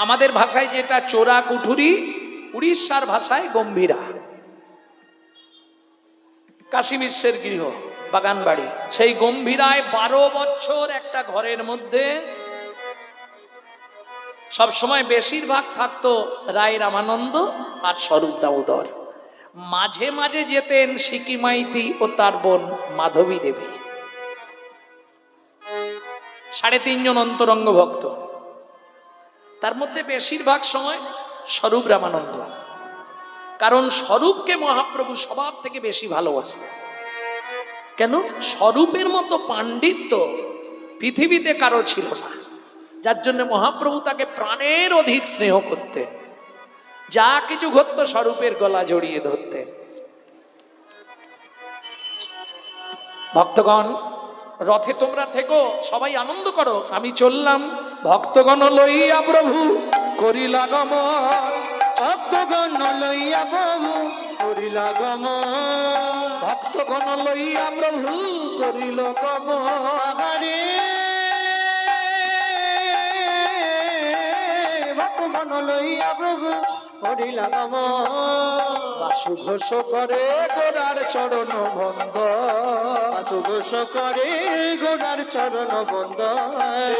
আমাদের ভাষায় যেটা চোরা কুঠুরি, উড়িষ্যার ভাষায় গম্ভীরা। কাশী মিশ্রের গৃহ, বাগান বাড়ি, সেই গম্ভীরায় 12 বছর একটা ঘরের মধ্যে সব সময় বেশিরভাগ থাকতো রায় রামানন্দ আর স্বরূপ দামোদর। মাঝে মাঝে যেতেন সিকি মাইতি ও তার বোন মাধবী দেবী। 3.5 জন অন্তরঙ্গ ভক্ত, তার মধ্যে বেশিরভাগ সময় স্বরূপ রামানন্দ। কারণ স্বরূপকে মহাপ্রভু সবার থেকে বেশি ভালোবাসতেন। কেন? স্বরূপের মতো পাণ্ডিত্য পৃথিবীতে কারো ছিল না, যার জন্য মহাপ্রভু তাকে প্রাণের অধিক স্নেহ করতেন। যা কিছু ঘটত স্বরূপের গলা জড়িয়ে ধরতেন। ভক্তগণ, রথে তোমরা থেকো, সবাই আনন্দ করো, আমি চললাম। ভক্তগণ লইয়া প্রভু করিলা গমন, ভক্তগণ লইয়া প্রভু করিলা গমন, ভক্তগণ লইয়া প্রভু করিল গমন। আহারে ভক্তগণ লইয়া প্রভু করিলা গমন, বাসু ঘোষ করে গোড়ার চরণ বন্ধ, বাসু ঘোষ করে গোড়ার চরণ বন্ধ।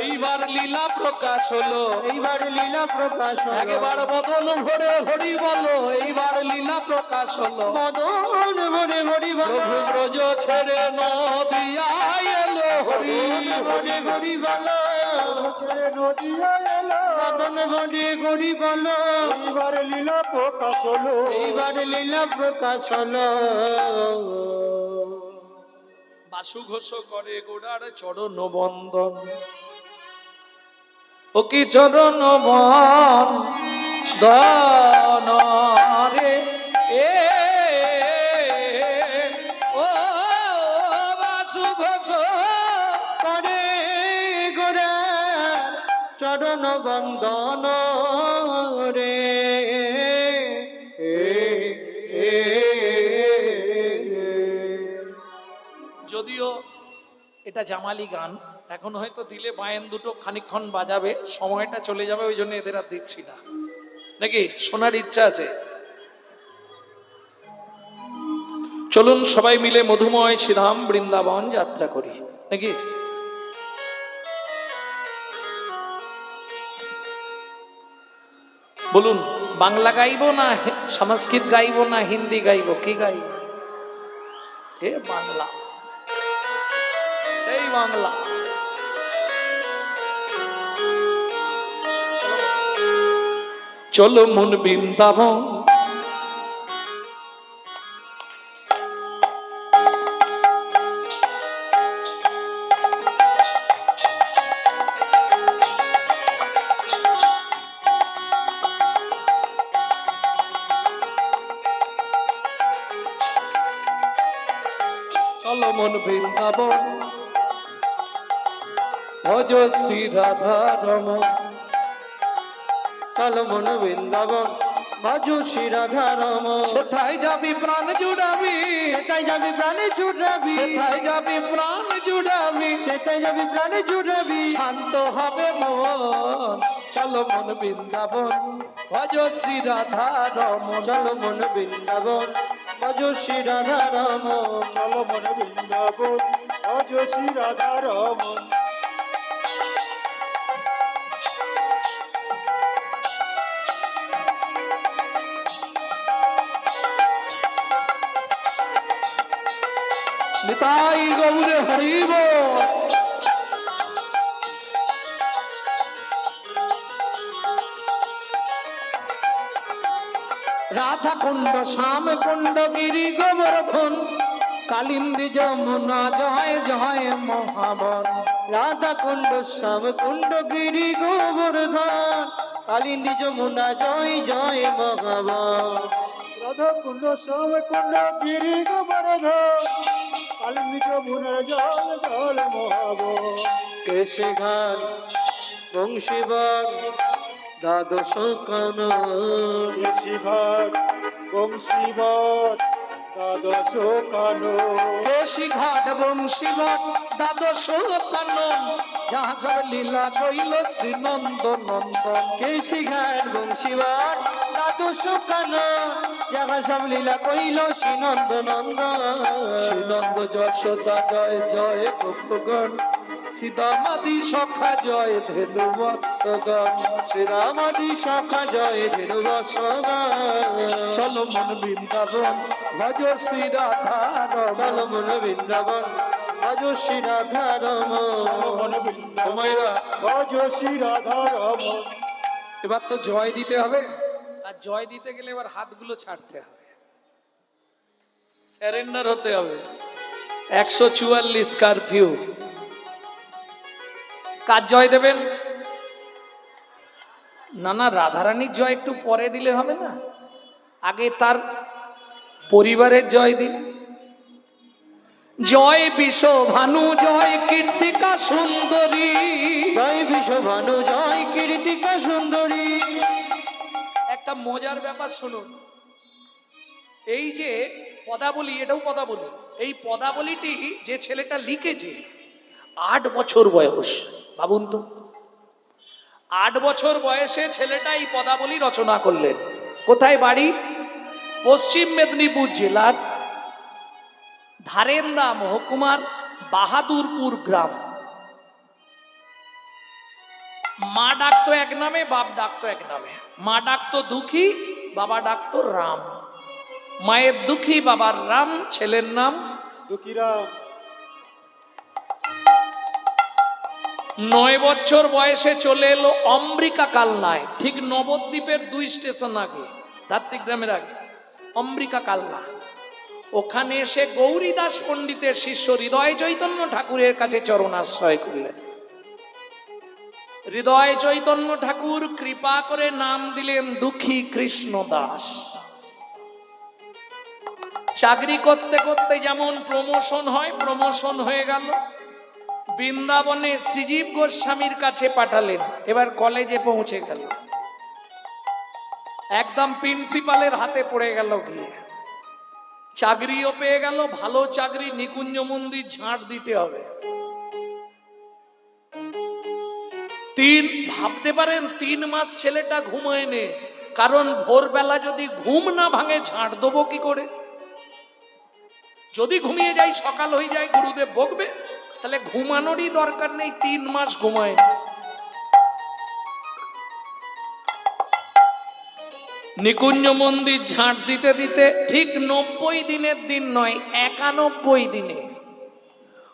এইবার লীলা প্রকাশ হলো, এইবার লীলা প্রকাশ হলো, একবার বদন ভরে হরি বলো, এইবার লীলা প্রকাশ হলো। মদন ভরে হরি বলো, প্রভু ব্রজ ছেড়ে নদিয়া এলো, হরি হরি হরি বলো, নদিয়া এলো, মদন ভরে হরি বলো, এইবার লীলা প্রকাশ হলো। এইবার লীলা প্রকাশ হলো। বাসু ঘোষ করে গোড়ার চরণ বন্দন, ও কি চরণ বন্দন রে এ, ও বাসু ঘোষ করে গোড়ার চরণ বন্দন রে যদিও এটা জামালি গান, এখন হয়তো দিলে বায়েন দুটো খানিকক্ষণ বাজাবে, সময়টা চলে যাবে, ওই জন্য এদের আর দিচ্ছি না। নাকি শোনার ইচ্ছা আছে? চলুন সবাই মিলে মধুময় শ্রীধাম বৃন্দাবন যাত্রা করি, নাকি? বলুন, বাংলা গাইবো না সংস্কৃত গাইবো না হিন্দি গাইবো? কি গাইব? এ বাংলা, সেই বাংলা। চলো মন বৃন্দাবন, চলো মন বৃন্দাবন ভজ শ্রী রাধা রমন। চলো মন বৃন্দাবন ভজ শ্রী রাধা রমন। সেথায় যাবি প্রাণ জুড়াবি, সেটাই যাবি প্রাণে জুড়াবি, সেথায় যাবি প্রাণ জুড়াবি, সেটাই যাবি প্রাণে জুড়াবি। শান্ত হবে মন। চলো মন বৃন্দাবন ভজ শ্রী রাধা রমন। চলো মন বৃন্দাবন ভজ শ্রী রাধা রমন। চলো মন বৃন্দাবন ভজ শ্রী রাধা রমন। নিতাই গৌরে হরিব। রাধা কুণ্ড শ্যাম কুণ্ড গিরি গোবর্ধন কালিন্দী যমুনা জয় জয় মহাবন। রাধা কুণ্ড শ্যাম কুণ্ড গিরি গোবর্ধন কালিন্দী যমুনা জয় জয় মহাবন। রাধা কুণ্ড শ্যাম কুণ্ড গিরি গোবর্ধন কালিন্দী যমুনার জল জল মহাব। কেশে ঘাট বংশীবাগ দ্বাদশ কানন। ঋষিঘাট বংশীবট দ্বাদশ কানন। কেশি ঘাট বংশীবট দ্বাদশ কানন যাহা সব লীলা কইল শ্রী নন্দ নন্দন। কেশি ঘাট বংশীবাগ দ্বাদশ কানন যাহা সব লীলা কইল শ্রীনন্দ নন্দন। শ্রীনন্দ যশোদা জয় জয় গোপগণ সীতামাদি সখা জয় ধেনু বৎসগণ। শ্রীরামাদি শাখা জয় ধেনু বৎসগণ। চলো মন বৃন্দাবন ভজ শ্রী রাধা রমন। চলো মন বৃন্দাবন ভজ শ্রী রাধা রমন। মন বৃন্দাবন তোমায়রা ভজ শ্রী রাধা রমন। এবার তো জয় দিতে হবে, আর জয় দিতে গেলে এবার হাতগুলো ছাড়তে হবে, স্যারেন্ডার হতে হবে। 144 কারফিউ। কার জয় দেবেন? না না, রাধারানীর জয় একটু পরে দিলে হবে না, আগে তার পরিবারের জয় দিন। জয় বিশ্ব ভানু জয় কীর্তিকা সুন্দরী। জয় বিশ্বভানু জয় কীর্তিকা সুন্দরী। একটা মজার ব্যাপার শুনুন, এই যে পদাবলী, এটাও পদাবলী, এই পদাবলীটি যে ছেলেটা লিখেছে 8 বছর বয়স, ভাবুন তো 8 বছর বয়সে ছেলেটা এই পদাবলী রচনা করলেন। কোথায় বাড়ি? পশ্চিম মেদিনীপুর জেলার ধারেন্দা মহকুমার বাহাদুরপুর গ্রাম। মা ডাকতো এক নামে, বাপ ডাকতো এক নামে। মা ডাকতো দুঃখী, বাবা ডাকতো রাম। মায়ের দুঃখী, বাবার রাম, ছেলের নাম দুঃখীরাম। 9 বছর বয়সে চলে এলো অম্বিকা কালনায়, ঠিক নবদ্বীপের 2 স্টেশন আগে, ধাত্রীগ্রামের আগে অম্বিকা কালনা। ওখানে এসে গৌরীদাস পণ্ডিতের শিষ্য হৃদয় চৈতন্য ঠাকুরের কাছে চরণাশ্রয় করলেন। হৃদয় চৈতন্য ঠাকুর কৃপা করে নাম দিলেন দুঃখী কৃষ্ণ দাস। চাকরি করতে করতে যেমন প্রমোশন হয়, প্রমোশন হয়ে গেল। বৃন্দাবনে শ্রীজীব গোস্বামীর কাছে পাঠালেন, এবার কলেজে পৌঁছে গেল। একদম প্রিন্সিপালের হাতে পড়ে গেল গিয়ে, চাকরিও পেয়ে গেল, ভালো চাকরি, নিকুঞ্জ মন্দির ঝাঁট দিতে হবে। ভাবতে পারেন 3 মাস ছেলেটা ঘুমায়নি, কারণ ভোরবেলা যদি ঘুম না ভাঙে ঝাঁট দেবো কি করে? যদি ঘুমিয়ে যাই সকাল হয়ে যায় গুরুদেব বকবে, তাহলে ঘুমানোরই দরকার নেই, 3 মাস ঘুমায়নি। নিকুঞ্জ মন্দির ঝাঁট দিতে দিতে ঠিক 90 দিনের দিন নয়, 91 দিনে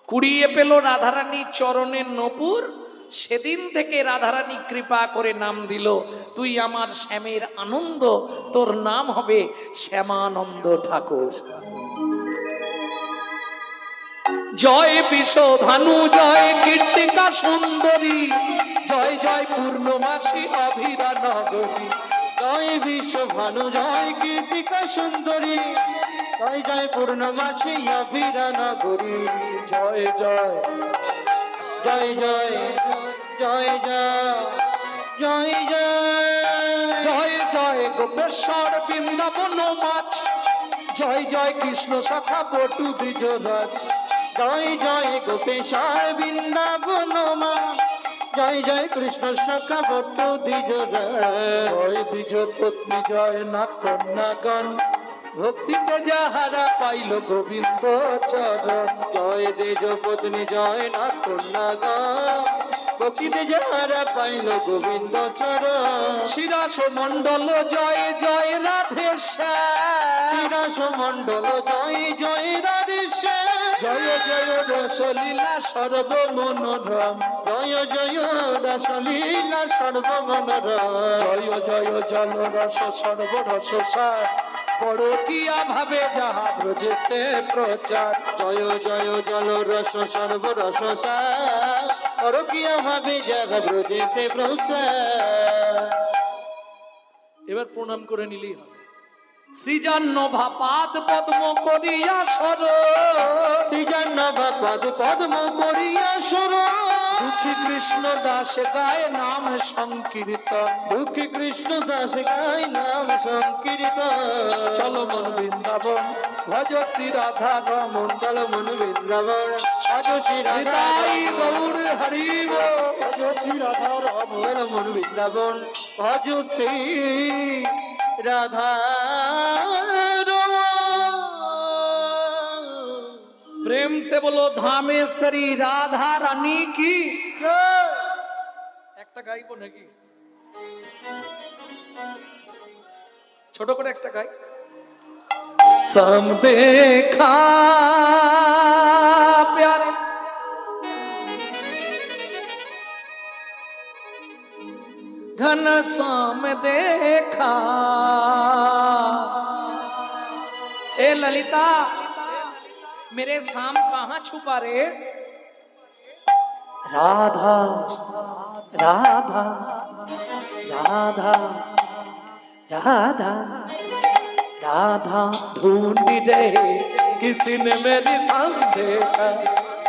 কুড়িয়ে পেল রাধারানীর চরণের নূপুর। সেদিন থেকে রাধারানী কৃপা করে নাম দিল, তুই আমার শ্যামের আনন্দ, তোর নাম হবে শ্যামানন্দ ঠাকুর। জয় বিশ্ব ভানু জয় কীর্তিকা সুন্দরী, জয় জয় পূর্ণমাসী অভিরা নগরী। জয় বিশ্বভানু জয় কীর্তিকা সুন্দরী, জয় জয় পূর্ণমাসী অভিরান করি জয় জয় জয় জয় জয় জয় জয় জয় জয় জয় গোপেশ্বর বৃন্দাবন মাছ, জয় জয় কৃষ্ণ সখা বটু দ্বিজরাজ। জয় জয় গোপেশ্বর বৃন্দাবন মা, জয় জয় কৃষ্ণ সখা ভক্ত দ্বিজরা। জয় দ্বিজ পত্নী জয় না কন্যাগণ, ভক্তিতে যাহারা পাইল গোবিন্দ চরণ। জয় দেজ পত্নী জয় না কন্যাগণ, ভক্তিতে যাহারা পাইল গোবিন্দ চরণ। শিরাস মণ্ডল জয় জয় রাধে শ্যাম, বিরাস মণ্ডল জয় জয় রাধেশ্যাম। জয় জয় রসলীলা সর্বমনোরম, জয় জয় রসলীলা সর্বমনোরম। জয় জয় জলরস সর্বরস সার, পরকিয়া ভাবে যাহা ব্রজেতে প্রচার। জয় জয় জল রস সর্বরস সার, পরকীয়া ভাবে জাগা ব্রজেতে প্রসার। এবার প্রণাম করে নিলেই হবে। সৃজান্নভা পাদ পদ্ম করিয়া সর, শ্রীজন্নভা পদ পদ্ম করিয়া সুর। দুঃখী কৃষ্ণ দাস গায় নাম সংকীর্তন। দুঃখী কৃষ্ণ দাস গায় নাম সংকীর্তন। চল মন বৃন্দাবন ভজ শ্রী রাধা রমন। চল মন বৃন্দাবন আজ শ্রী রাধা হৃদয় গৌর হরিব, ভজ শ্রী রাধা রমন। চল মন বৃন্দাবন ভজ শ্রী রাধা রমন। প্রেম से बोलो धामेश्वरी राधा रानी की। জয়। একটা গাইবো নাকি? ছোট করে একটা গাই। सम देखा प्यारे, घन श्याम देखा। ए ललिता, मेरे शाम कहाँ छुपा रे? राधा राधा राधा राधा राधा ढूंढ रहे किसी ने मेरी शाम देखा।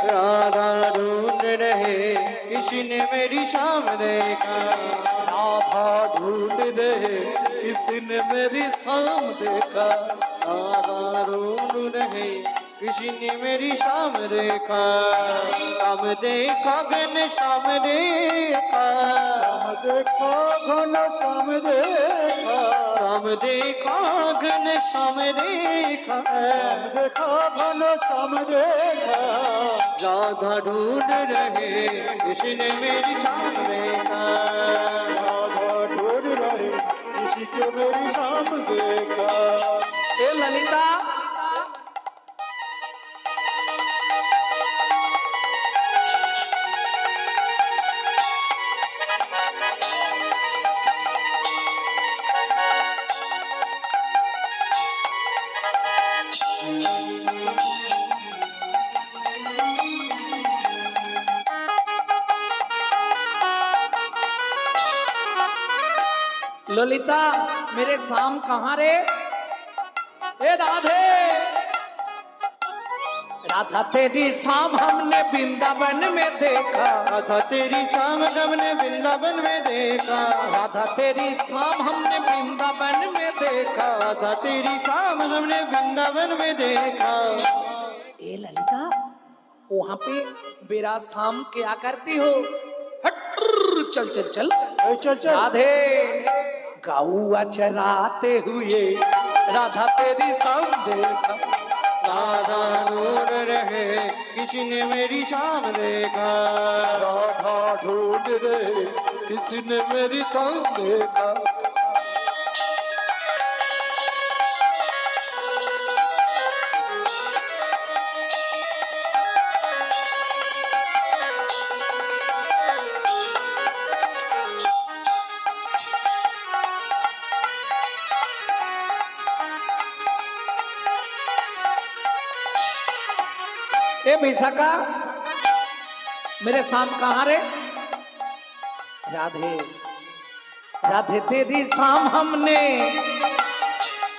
राधा ढूंढ रहे किसी ने मेरी शाम देखा। राधा ढूंढ रहे किसी ने मेरी शाम देखा। राधा ढूंढ रहे किसी ने मेरी शाम देखा। शाम देखा घन शाम देखा। শ্যাম দেখো ঘন শ্যাম দেখা, शाम देखा घन शाम देखा। শ্যাম দেখা ঘন শ্যাম দেখা। राधा ढूंढ रहे किसी ने मेरी शाम देखा। राधा ढूंढ रहे किसी के मेरी शाम देखा। ए ललिता, ललिता मेरे शाम कहाँ रे? ए राधे, राधा तेरी शाम हमने वृंदावन में देखा। राधा तेरी शाम हमने वृंदावन में देखा। राधा तेरी शाम हमने वृंदावन में देखा। राधा तेरी शाम हमने वृंदावन में देखा। ए ललिता, वहाँ पे मेरा शाम क्या करती हो? हट, चल चल चल। এই চল চল। राधे, गौआ चराते हुए राधा तेरी शाम देखा। राधा ढूंढ रहे किसी ने मेरी शाम देखा। राधा ढूंढ रहे किसी ने मेरी शाम देखा। ए विशाखा, मेरे शाम कहाँ रे? राधे, राधे तेरी शाम हमने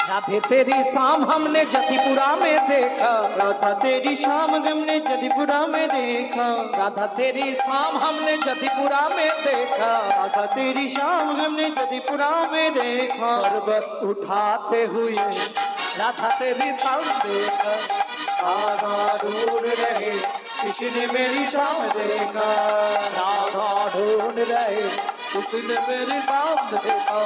राधे तेरी शाम हमने जतिपुरा में देखा, राधा तेरी शाम हमने जदीपुरा में देखा, राधा तेरी शाम हमने जतिपुरा में देखा, राधा तेरी शाम हमने जदीपुरा में देखा, पर्वत उठाते हुए राधा तेरी शाम देखा, राधा ढूंढ रहे किसी ने मेरी शाम देखा, राधा ढूंढ रहे उसने मेरी शाम देखा।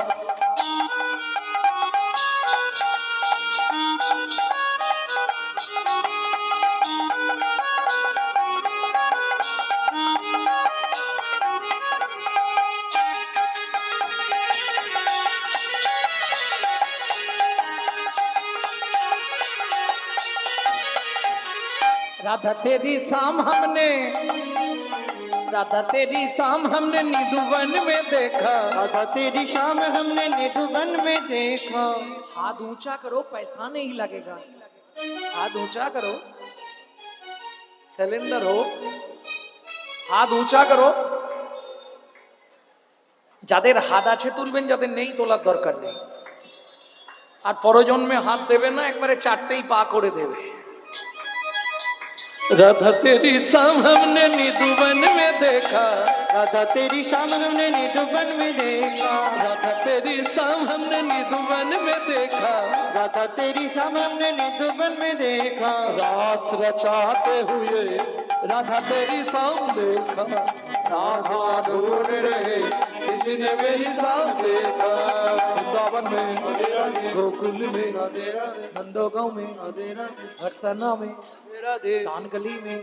राधा तेरी शाम हमने, राधा तेरी शाम हमने निधुवन में देखा, राधा तेरी शाम हमने निधुवन में देखा, हाथ ऊंचा करो पैसा नहीं लगेगा, हाथ ऊंचा करो, सिलेंडर हो, हाथ ऊंचा करो, যাদের হাত আছে তুলবেন, যাদের নেই তোলার দরকার নেই, আর পরজন্মে হাত দেবে না, একবারে চারটেই পা করে দেবে। राधा तेरी शाम हमने निधुवन में देखा, राधा तेरी शाम हमने निधुवन में देखा, राधा तेरी शाम हमने निधुवन में देखा, राधा तेरी शाम हमने निधुवन में देखा, रास रचाते हुए राधा तेरी शाम देखा, राधा ढूंढ रहे किसी ने मेरी शाम देखा, वृंदावन में, गोकुल में, नंदोगांव में, हरसना में, दान गली में,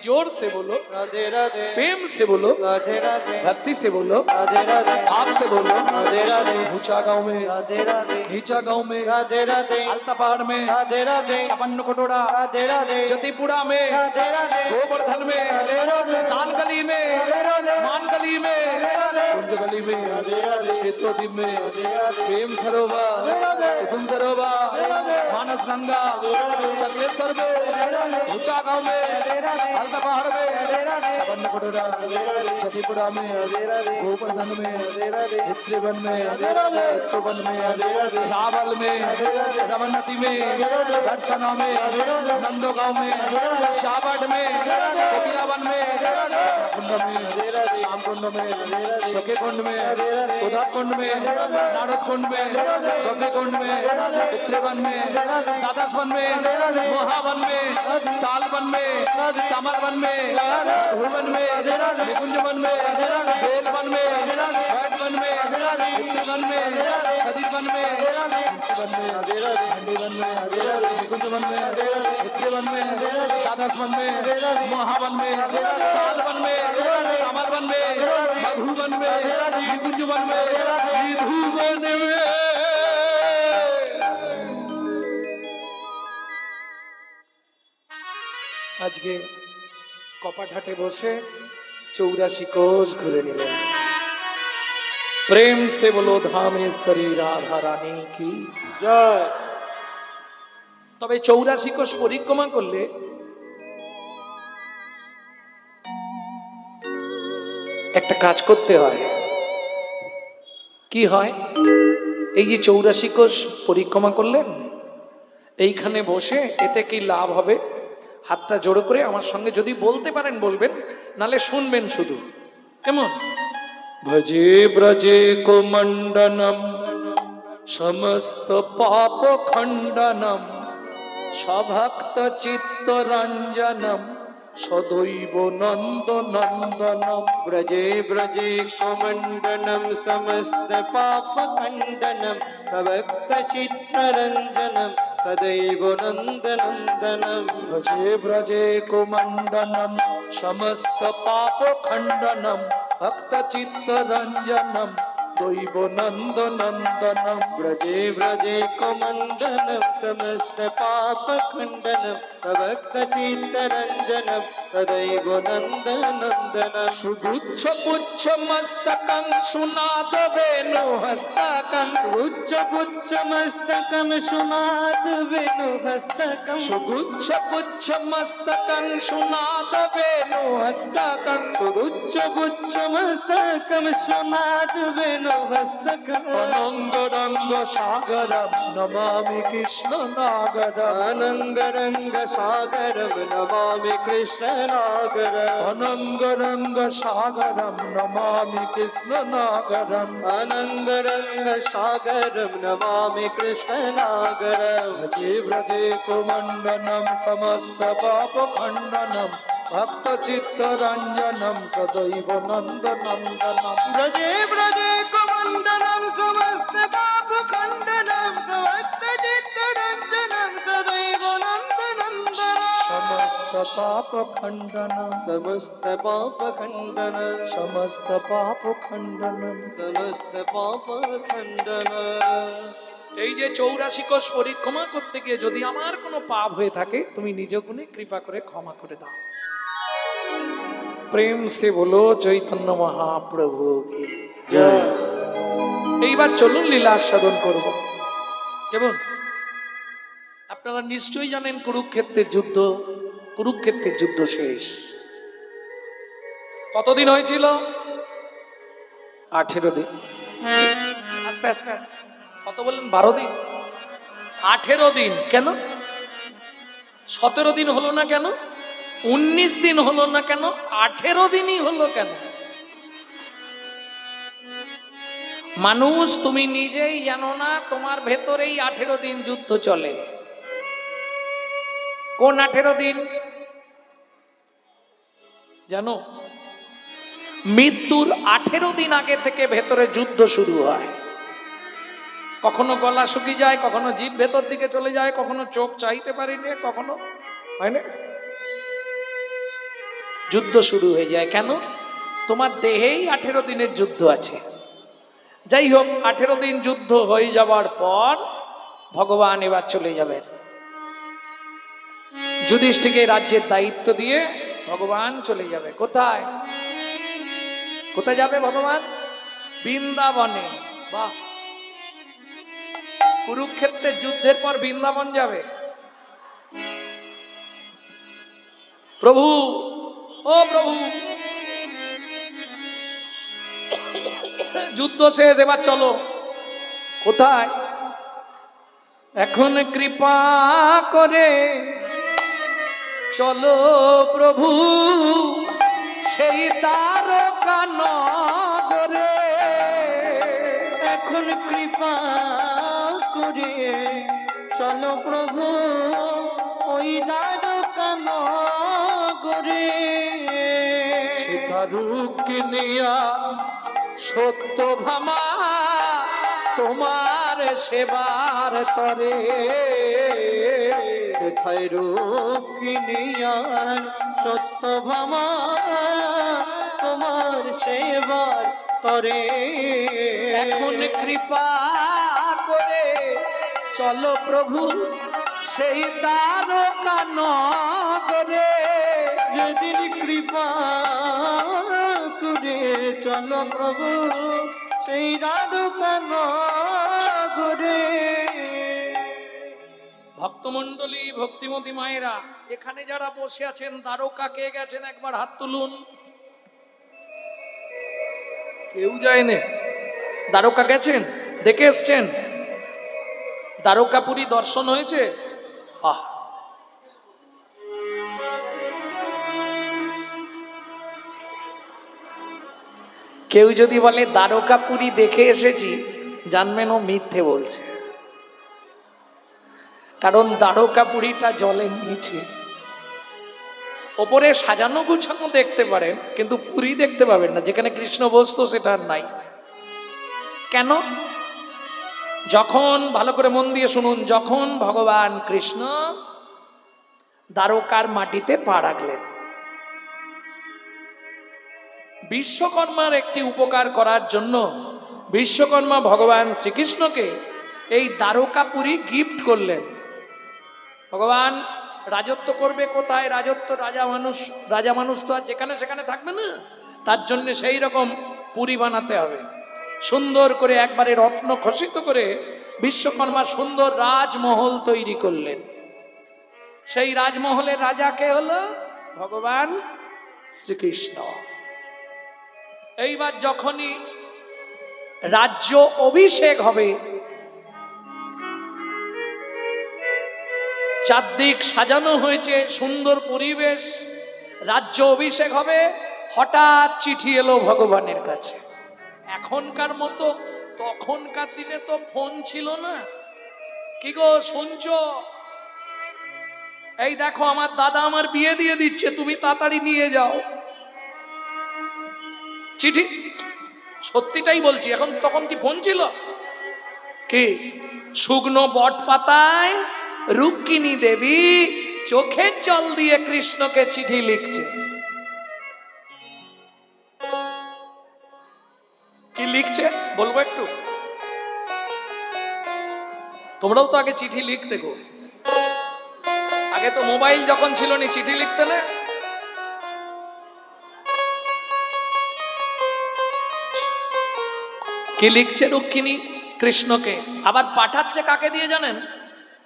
जोर से बोलो, राधे राधे प्रेम से बोलो, राधे राधे भक्ति से बोलो, राधे राधे भाव से बोलो, राधे राधे ऊंचा गांव में, राधे राधे नीचा गांव में, राधे राधे अलता पहाड़ में, राधे राधे छपन्न कटोरा, राधे राधे जतिपुरा में, राधे राधे गोवर्धन में, दान गली में, मान गली में, कुंज गली में, क्षेत्रोद्वीप में, प्रेम सरोवर, कुसुम सरोवर, मानस गंगा, चक्रेश्वर में, ऊंचा गांव में, अलता पहाड़ में, छपन्न कटोरा, जतिपुरा में, गोवर्धन में, चित्रवन में, चित्रवन में, रावल में, रमनती में, दर्शना में, नंदोगांव में, चावट में, कोकिलावन में, कुंड में, श्याम कुंड में, सखे कुंड में, उदक कुंड में, नारद कुंड में, गौरी कुंड में, चित्रवन में, द्वादश वन में, मोहावन में, तालवन में, चामरवन में, भुवन में, निकुंजवन में, बेलवन में, बैठवन में, चित्रवन में, खदीवन में, तुलसीवन में, हंडीवन में, निकुंजवन में, चित्रवन में, द्वादशवन में, मोहावन में, तालवन में, चामरवन में, मधुवन में, निकुंजवन में, विधुवन में। আজকে কপাঘাটে বসে 84 কোষ ঘুরে নিলেন। প্রেম সে বলো ধামেশ্বরী রাধা রানী কি জয়। তবে 84 কোষ পরিক্রমা করলে একটা কাজ করতে হয়। কি হয়? এই যে 84 কোষ পরিক্রমা করলেন, এইখানে বসে এতে কি লাভ হবে? হাতটা জোড়ো করে আমার সঙ্গে যদি বলতে পারেন বলবেন, নালে শুনবেন শুধু। কেমন? ভজে ব্রজে কোমণ্ডনম সমস্ত পাপ খণ্ডনম সভক্ত চিত্ত রঞ্জনম সদৈব নন্দ নন্দনম। ब्रजे ब्रजे कुमण्डनं समस्त पाप खण्डनं भक्त चित्तरञ्जनं सदैव नन्दनन्दनं। भजे ब्रजे कुमण्डनं समस्त पाप खण्डनं भक्त चित्त रञ्जनं दैव नन्द नन्दनं। ब्रजे ब्रजे कुमण्डनं समस्त पाप खण्डनं भक्त चित्तरञ्जनं सदैव नन्दनन्दनं। सुगुच्छ पुच्छ मस्तकं सुनाद वेणु हस्तकं उच्च पुच्च मस्तकं सुनाद वेणु हस्तकं। सुगुच्छ पुच्छ मस्तकं सुनाद वेणु हस्तकं उच्च पुच्च मस्तकं सुनाद वेणु অনঙ্গরঙ্গ সাগরম নমামি কৃষ্ণ নাগরম অনঙ্গরঙ্গ সাগরম নমামি কৃষ্ণ নাগরম অনঙ্গরঙ্গ সাগরম নমামি কৃষ্ণ নাগরম অনঙ্গরঙ্গ সাগরম নমামি কৃষ্ণ নাগরম ভজে ব্রজে কুমণ্ডনম সমস্ত পাপ খণ্ডনম ভক্ত চিত্তরঞ্জনম সদৈব নন্দনন্দনম ব্রজে ব্রজে কুমণ্ডলম সমস্ত পাপ খণ্ডনম সমস্ত চিত্তরঞ্জনম সদৈব নন্দনন্দনম সমস্ত পাপ খণ্ডনম সমস্ত পাপ খণ্ডনম সমস্ত পাপ খণ্ডনম। সমস্ত পাপ খণ্ডনম। এই যে 84 কোষ পরিক্রমা করতে গিয়ে যদি আমার কোনো পাপ হয়ে থাকে তুমি নিজ গুণে কৃপা করে ক্ষমা করে দাও। প্রেম সে বলো চৈতন্য মহাপ্রভু কি জয়। এইবার চলুন লীলা আস্বাদন করব। কেমন? আপনারা নিশ্চয়ই জানেন কুরুক্ষেত্রের যুদ্ধ শেষ। কতদিন হয়েছিল? 18 দিন। আস্তে আস্তে আস্তে কত বললেন? 12 দিন, 18 দিন। কেন 17 দিন হলো না কেন? 19 দিন হলো না কেন? 18 দিনই হলো কেন? মানুষ তুমি নিজেই জানো না তোমার ভেতরেই 18 দিন যুদ্ধ চলে। কোন 18 দিন জানো? মৃত্যুর 18 দিন আগে থেকে ভেতরে যুদ্ধ শুরু হয়। কখনো গলা শুকিয়ে যায়, কখনো জিভ ভেতর দিকে চলে যায়, কখনো চোখ চাইতে পারি না, কখনো হয় না, যুদ্ধ শুরু হয়ে যায়। কেন? তোমার দেহেই 18 দিনের যুদ্ধ আছে। যাই হোক, 18 দিন যুদ্ধ হয়ে যাবার পর ভগবান এবার চলে যাবেন। যুধিষ্ঠিরকে রাজ্যের দায়িত্ব দিয়ে ভগবান চলে যাবে। কোথায় কোথায় যাবে ভগবান? বৃন্দাবনে। বাহ, কুরুক্ষেত্রের যুদ্ধের পর বৃন্দাবন যাবে প্রভু। ও প্রভু, যুদ্ধ শেষ, এবার চলো। কোথায়? এখন কৃপা করে চলো প্রভু সেই দ্বারকা নগরে। এখন কৃপা করে চলো প্রভু ওই দ্বারকা নগরে। সীতা রুক্মিণিয়া সত্য ভামা তোমার সেবার তরে। কোথায় রুক্মিণিয়ার সত্যভামা তোমার সেবার তরে। এখন কৃপা করে চলো প্রভু সেই দ্বারকা নগরে। যেদিন কৃপা করে চলো প্রভু সেই দ্বারকা নগরে। ভক্তমণ্ডলী, ভক্তিমতী মায়েরা, এখানে যারা বসে আছেন দ্বারকা কে গেছেন একবার হাত তুলুন। কেউ যায়নি? দ্বারকা গেছেন? দেখে এসছেন? দ্বারকাপুরী দর্শন হয়েছে? আহ, কেউ যদি বলে দ্বারকাপুরী দেখে এসেছি, জানবেন ও মিথ্যে বলছে। কারণ দ্বারকাপুরীটা জলের নিচে, ওপরে সাজানো গুছানো দেখতে পারেন, কিন্তু পুরী দেখতে পাবেন না। যেখানে কৃষ্ণ বসতো সেটা আর নাই। কেন? যখন, ভালো করে মন দিয়ে শুনুন, যখন ভগবান কৃষ্ণ দ্বারকার মাটিতে পা রাখলেন, বিশ্বকর্মার একটি উপকার করার জন্য বিশ্বকর্মা ভগবান শ্রীকৃষ্ণকে এই দ্বারকাপুরী গিফট করলেন। ভগবান রাজত্ব করবে কোথায়? রাজা মানুষ তো আর যেখানে সেখানে থাকবে না, তার জন্য সেই রকম পুরী বানাতে হবে। সুন্দর করে একবারে রত্ন খচিত করে বিশ্বকর্মা সুন্দর রাজমহল তৈরি করলেন। সেই রাজমহলের রাজা কে হলো? ভগবান শ্রীকৃষ্ণ। এইবার যখনই রাজ্য অভিষেক হবে, চারদিক সাজানো হয়েছে, সুন্দর পরিবেশ, রাজ্য অভিষেক হবে। হঠাৎ চিঠি এলো ভগবানের কাছে। এখনকার মতো তখনকার দিনে তো ফোন ছিল না। কি গো শুনছো? এই দেখো আমার দাদা আমার বিয়ে দিয়ে দিচ্ছে, তুমি তাড়াতাড়ি নিয়ে যাও। চিঠি, সত্যিটাই বলছি, এখন তখন কি ফোন ছিল? কি শুকনো বট পাতায় রুক্মিণী দেবী চোখের জল দিয়ে কৃষ্ণকে চিঠি লিখছে। কি লিখছে বলবো একটু? তোমরাও তো আগে চিঠি লিখতে গো, আগে তো মোবাইল যখন ছিল না চিঠি লিখতে না। কি লিখছে রুক্মিণী কৃষ্ণকে? আবার পাঠাচ্ছে কাকে দিয়ে জানেন?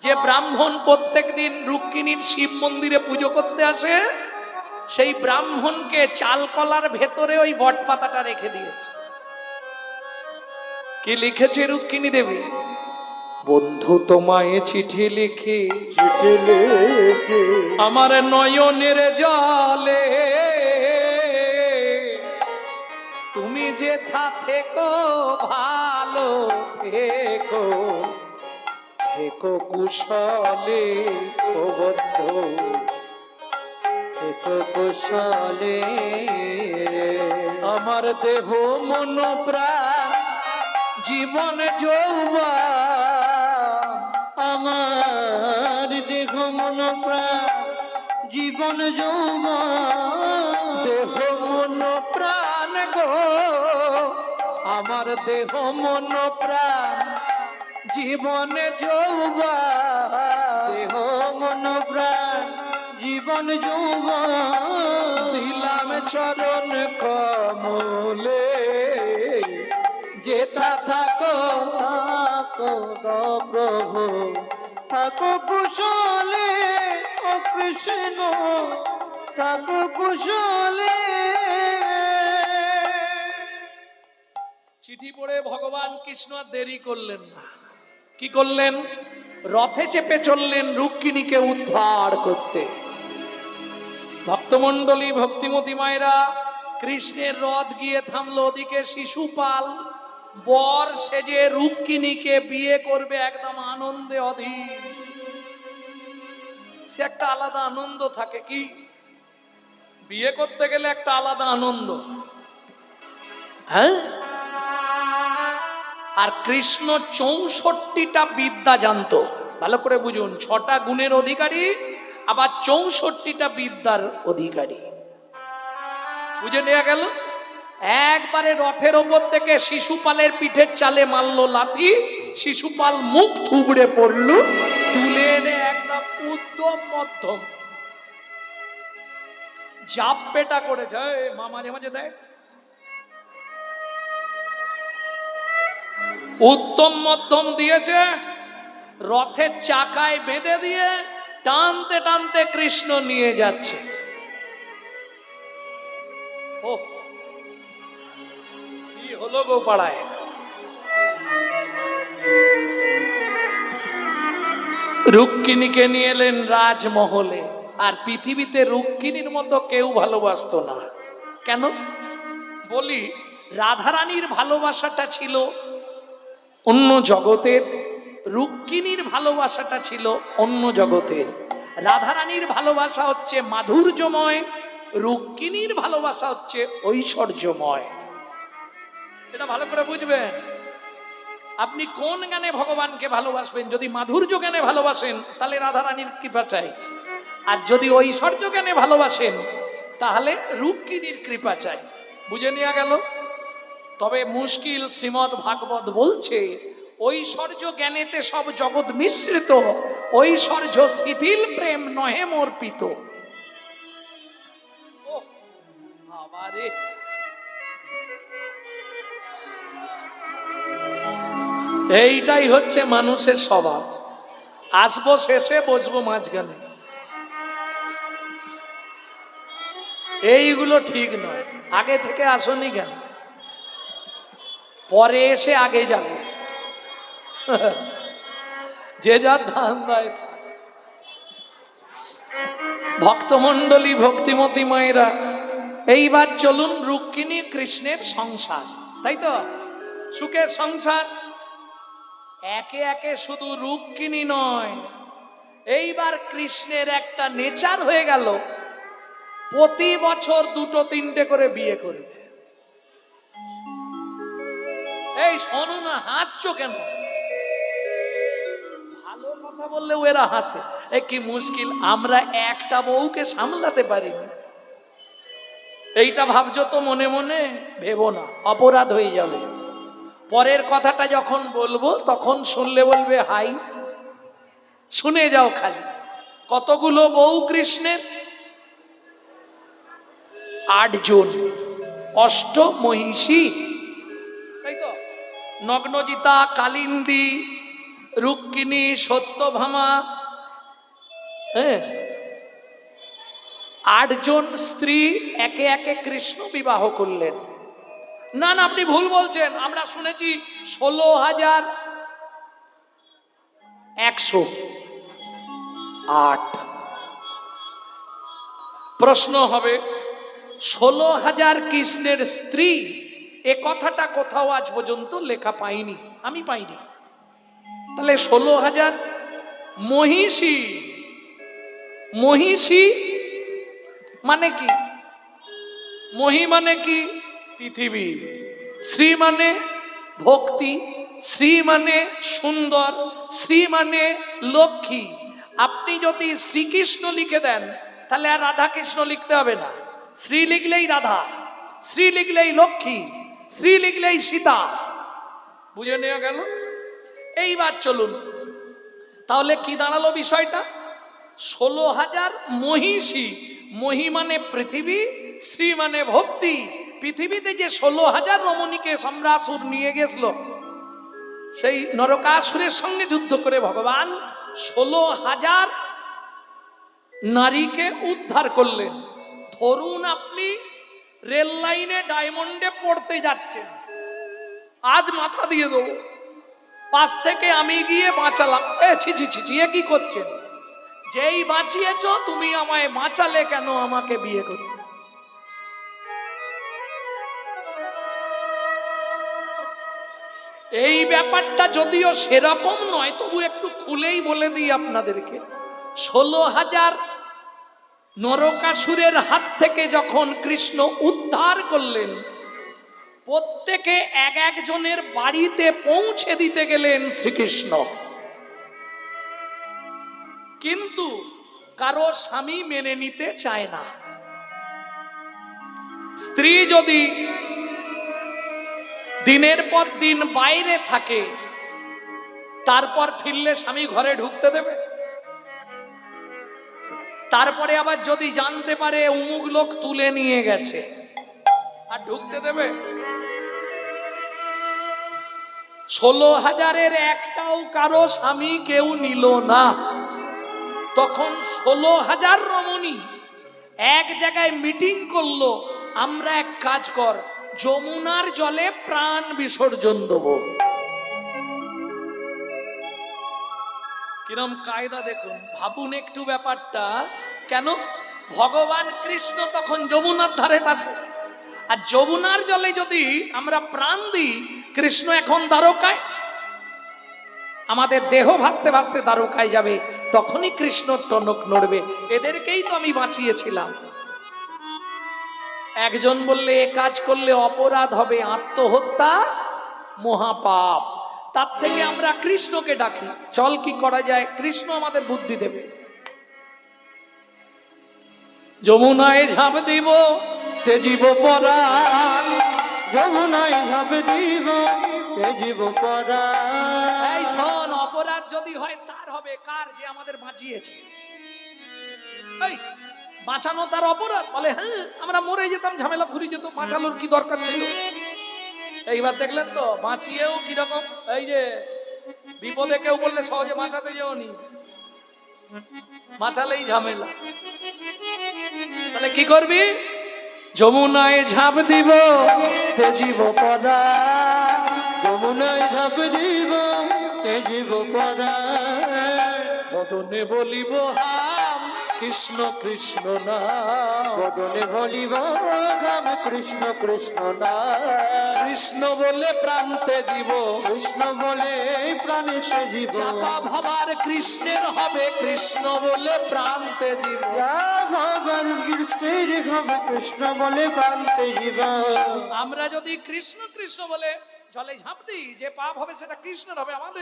যে ব্রাহ্মণ প্রত্যেক দিন রুক্মিণীর শিব মন্দিরে পুজো করতে আসে, সেই ব্রাহ্মণকে চালকলার ভেতরে ওই বট পাতাটা রেখে দিয়েছে। কি লিখেছে রুক্মিণী দেবী? বন্ধু তোমায় চিঠি লিখি, চিঠি লিখে আমার নয়নের জলে, তুমি যেথা থেকো ভালো থেকো, থেকো কুশলে ও বন্ধু, থেকো কুশলে। আমার দেহ মন প্রাণ জীবন যৌবন, আমার দেহ মন প্রাণ জীবন যৌবন, দেহ মন প্রাণ গো, আমার দেহ মন প্রাণ জীবন যৌবন, দেহ মন প্রাণ জীবন যৌবন, দিলাম চরণ কমলে, যেথা থাকো থাকো গো প্রভু, থাকো কুশলে ও কৃষ্ণ, থাকো কুশলে। চিঠি পড়ে ভগবান কৃষ্ণ আর দেরি করলেন না। কি করলেন? রথে চেপে চললেন রুক্মিণীকে উদ্ধার করতে। ভক্তমণ্ডলী, ভক্তিমতী মায়েরা, কৃষ্ণের রথ গিয়ে থামলো। ওদিকে শিশুপাল বর সেজে রুক্মিণীকে বিয়ে করবে, একদম আনন্দে অধীর। সে একটা আলাদা আনন্দ থাকে। কি বিয়ে করতে গেলে একটা আলাদা আনন্দ, হ্যাঁ। আর কৃষ্ণ 64টা বিদ্যা জানতো, ভালো করে বুঝুন। 6টা গুণের অধিকারী, আবার 64টা বিদ্যার অধিকারী। বুঝে নেওয়া গেল। একবারে রথের ওপর থেকে শিশুপালের পিঠের চালে মারলো লাথি, শিশুপাল মুখ থুবড়ে পড়ল, তুলে এনে একদম উদ্যম মধ্যম জাপ পেটা করেছে। মা মাঝে মাঝে দেয় উত্তম মধ্যম দিয়েছে, রথের চাকায় বেঁধে দিয়ে টানতে টানতে কৃষ্ণ নিয়ে যাচ্ছে। ও কি হলো গো পাড়ায়? রুক্মিণীকে নিয়ে এলেন রাজমহলে। আর পৃথিবীতে রুক্মিণীর মতো কেউ ভালোবাসতো না। কেন বলি? রাধারানীর ভালোবাসাটা ছিল অন্য জগতের, রুক্মিণীর ভালোবাসাটা ছিল অন্য জগতের। রাধারানীর ভালোবাসা হচ্ছে মাধুর্যময়, রুক্মিণীর ভালোবাসা হচ্ছে ঐশ্বর্যময়। এটা ভালো করে বুঝবেন। আপনি কোন গানে ভগবানকে ভালোবাসবেন? যদি মাধুর্য গানে ভালোবাসেন তাহলে রাধারানীর কৃপা চাই, আর যদি ঐশ্বর্য গানে ভালোবাসেন তাহলে রুক্মিণীর কৃপা চাই। বুঝে নেওয়া গেল? তবে মুশকিল, শ্রীমদ ভাগবত বলছে ঐশ্বর্য জ্ঞানেতে সব জগৎ মিশ্রিত, ঐশ্বর্য শিথিল প্রেম নহে মর্পিত। আবারে এইটাই হচ্ছে মানুষের স্বভাব। আসবো শেষে, বসবো মাঝখানে, এইগুলো ঠিক নয়। আগে থেকে আসনি কেন? পরে এসে আগে যাবে। যে যার ধান্দায় থাক। ভক্তমণ্ডলী, ভক্তিমতী মায়েরা, এইবার চলুন রুক্মিণী কৃষ্ণের সংসার, তাই তো? সুখের সংসার। একে একে শুধু রুক্মিণী নয়, এইবার কৃষ্ণের একটা নেচার হয়ে গেল, প্রতি বছর 2-3টে করে বিয়ে করবে। এই শোনো না, হাসছো কেন? ভালো কথা বললে এরা হাসে। এ কি মুশকিল, আমরা একটা বউকে সামলাতে পারিনি। এইটা ভাবছো তো মনে মনে, ভেবো না, অপরাধ হয়ে যাবে। পরের কথাটা যখন বলবো তখন শুনলে বলবে হাই। শুনে যাও খালি। কতগুলো বউ কৃষ্ণের? 8 জন, অষ্ট মহিষী, তাই তো? নগ্নজিতা, কালিন্দী, রুক্মিণী, সত্যভামা, 8 জন স্ত্রী একে একে কৃষ্ণ বিবাহ করলেন। না না, আপনি ভুল বলছেন, আমরা শুনেছি 16,108। প্রশ্ন হবে 16,000 কৃষ্ণের স্ত্রী, এ কথাটা কোথাও আজ পর্যন্ত লেখা পাইনি, আমি পাইনি। তাহলে 16,000 মহিষী। মহিষী মানে কি? মহি মানে কি? পৃথিবী। শ্রী মানে ভক্তি, শ্রী মানে সুন্দর, শ্রী মানে লক্ষ্মী। আপনি যদি শ্রীকৃষ্ণ লিখে দেন তাহলে আর রাধা কৃষ্ণ লিখতে হবে না। শ্রী লিখলেই রাধা, শ্রী লিখলেই লক্ষ্মী, শ্রী লিখলেই সীতা। বুঝে নেওয়া গেল? এইবার চলুন, তাহলে কি দাঁড়ালো বিষয়টা? 16,000 মহিষী। মহি মানে পৃথিবী, শ্রী মানে ভক্তি। পৃথিবীতে যে 16,000 রমণীকে সম্রাসুর নিয়ে গেছিল, সেই নরকাসুরের সঙ্গে যুদ্ধ করে ভগবান 16,000 নারীকে উদ্ধার করলেন। ধরুন আপনি রেল লাইনে ডায়মন্ডে পড়তে যাচ্ছেন, আজ মাথা দিয়ে দেবো, পাশ থেকে আমি গিয়ে বাঁচালাম। ছি ছি ছি ছি, এ কি করছেন? যেই বাঁচিয়েছ তুমি আমায় বাঁচালে কেন আমাকে বিয়ে করতে? এই ব্যাপারটা যদিও সেরকম নয়, তবু একটু খুলেই বলে দিই আপনাদেরকে। 16,000 নরকাসুরের হাত থেকে যখন কৃষ্ণ উদ্ধার করলেন, প্রত্যেকে এক একজনের বাড়িতে পৌঁছে দিতে গেলেন শ্রীকৃষ্ণ। কিন্তু কারো স্বামী মেনে নিতে চায় না। স্ত্রী যদি দিনের পর দিন বাইরে থাকে, তারপর ফিরলে স্বামী ঘরে ঢুকতে দেবে? তারপরে আবার যদি জানতে পারে অমুক লোক তুলে নিয়ে গেছে, আর ঢুকতে দেবে? 16,000-এর একটাও কারো স্বামী কেউ নিল না। তখন 16,000 রমণী এক জায়গায় মিটিং করলো, আমরা এক কাজ কর, যমুনার জলে প্রাণ বিসর্জন দেব। কিরম কায়দা দেখুন, ভাবুন একটু ব্যাপারটা। কেন? ভগবান কৃষ্ণ তখন যমুনার ধারে আছে, আর যমুনার জলে যদি আমরা প্রাণ দিই, কৃষ্ণ এখন দ্বারকায়, আমাদের দেহ ভাসতে ভাসতে দ্বারকায় যাবে, তখনই কৃষ্ণ টনক নড়বে। এদেরকেই তো আমি বাঁচিয়েছিলাম। একজন বললে এ কাজ করলে অপরাধ হবে, আত্মহত্যা মহাপাপ, তার থেকে আমরা কৃষ্ণকে ডাকি, চল কি করা যায়, কৃষ্ণ আমাদের বুদ্ধি দেবে। যমুনায় ঝাঁপ দিব তেজিব পরাণ, যমুনায় ঝাঁপ দিব তেজিব পরাণ। এই শোন, অপরাধ যদি হয় তার হবে, কার? যে আমাদের বাঁচিয়েছে। এই বাঁচানো তার অপরাধ? বলে হ্যাঁ, আমরা মরে যেতাম, ঝামেলা ফুরি যেত, বাঁচানোর কি দরকার ছিল? এইবার দেখলেন তো বাঁচিয়েও কিরকম, এই যে বিপদে কেউ বললে সহজে বাঁচাতে যাওনি, বাঁচালেই ঝামেলা। তাহলে কি করবি? যমুনায় ঝাঁপ দিব তেজিব পরাণ, বদনে বলিব হাম কৃষ্ণ কৃষ্ণ নাম, বদনে বলিব রাম কৃষ্ণ কৃষ্ণ নাম, কৃষ্ণ বলে প্রান্তে জীব, কৃষ্ণ বলে প্রাণেতে জীব, চাপা ভাবার কৃষ্ণের হবে, কৃষ্ণ বলে প্রান্তে জীব। ভগবান কৃষ্ণের হবে, কৃষ্ণ বলে প্রান্তে জীব। আমরা যদি কৃষ্ণ কৃষ্ণ বলে জলে ঝাঁপ দিই, যে পাপ হবে সেটা কৃষ্ণের হবে, আমাদের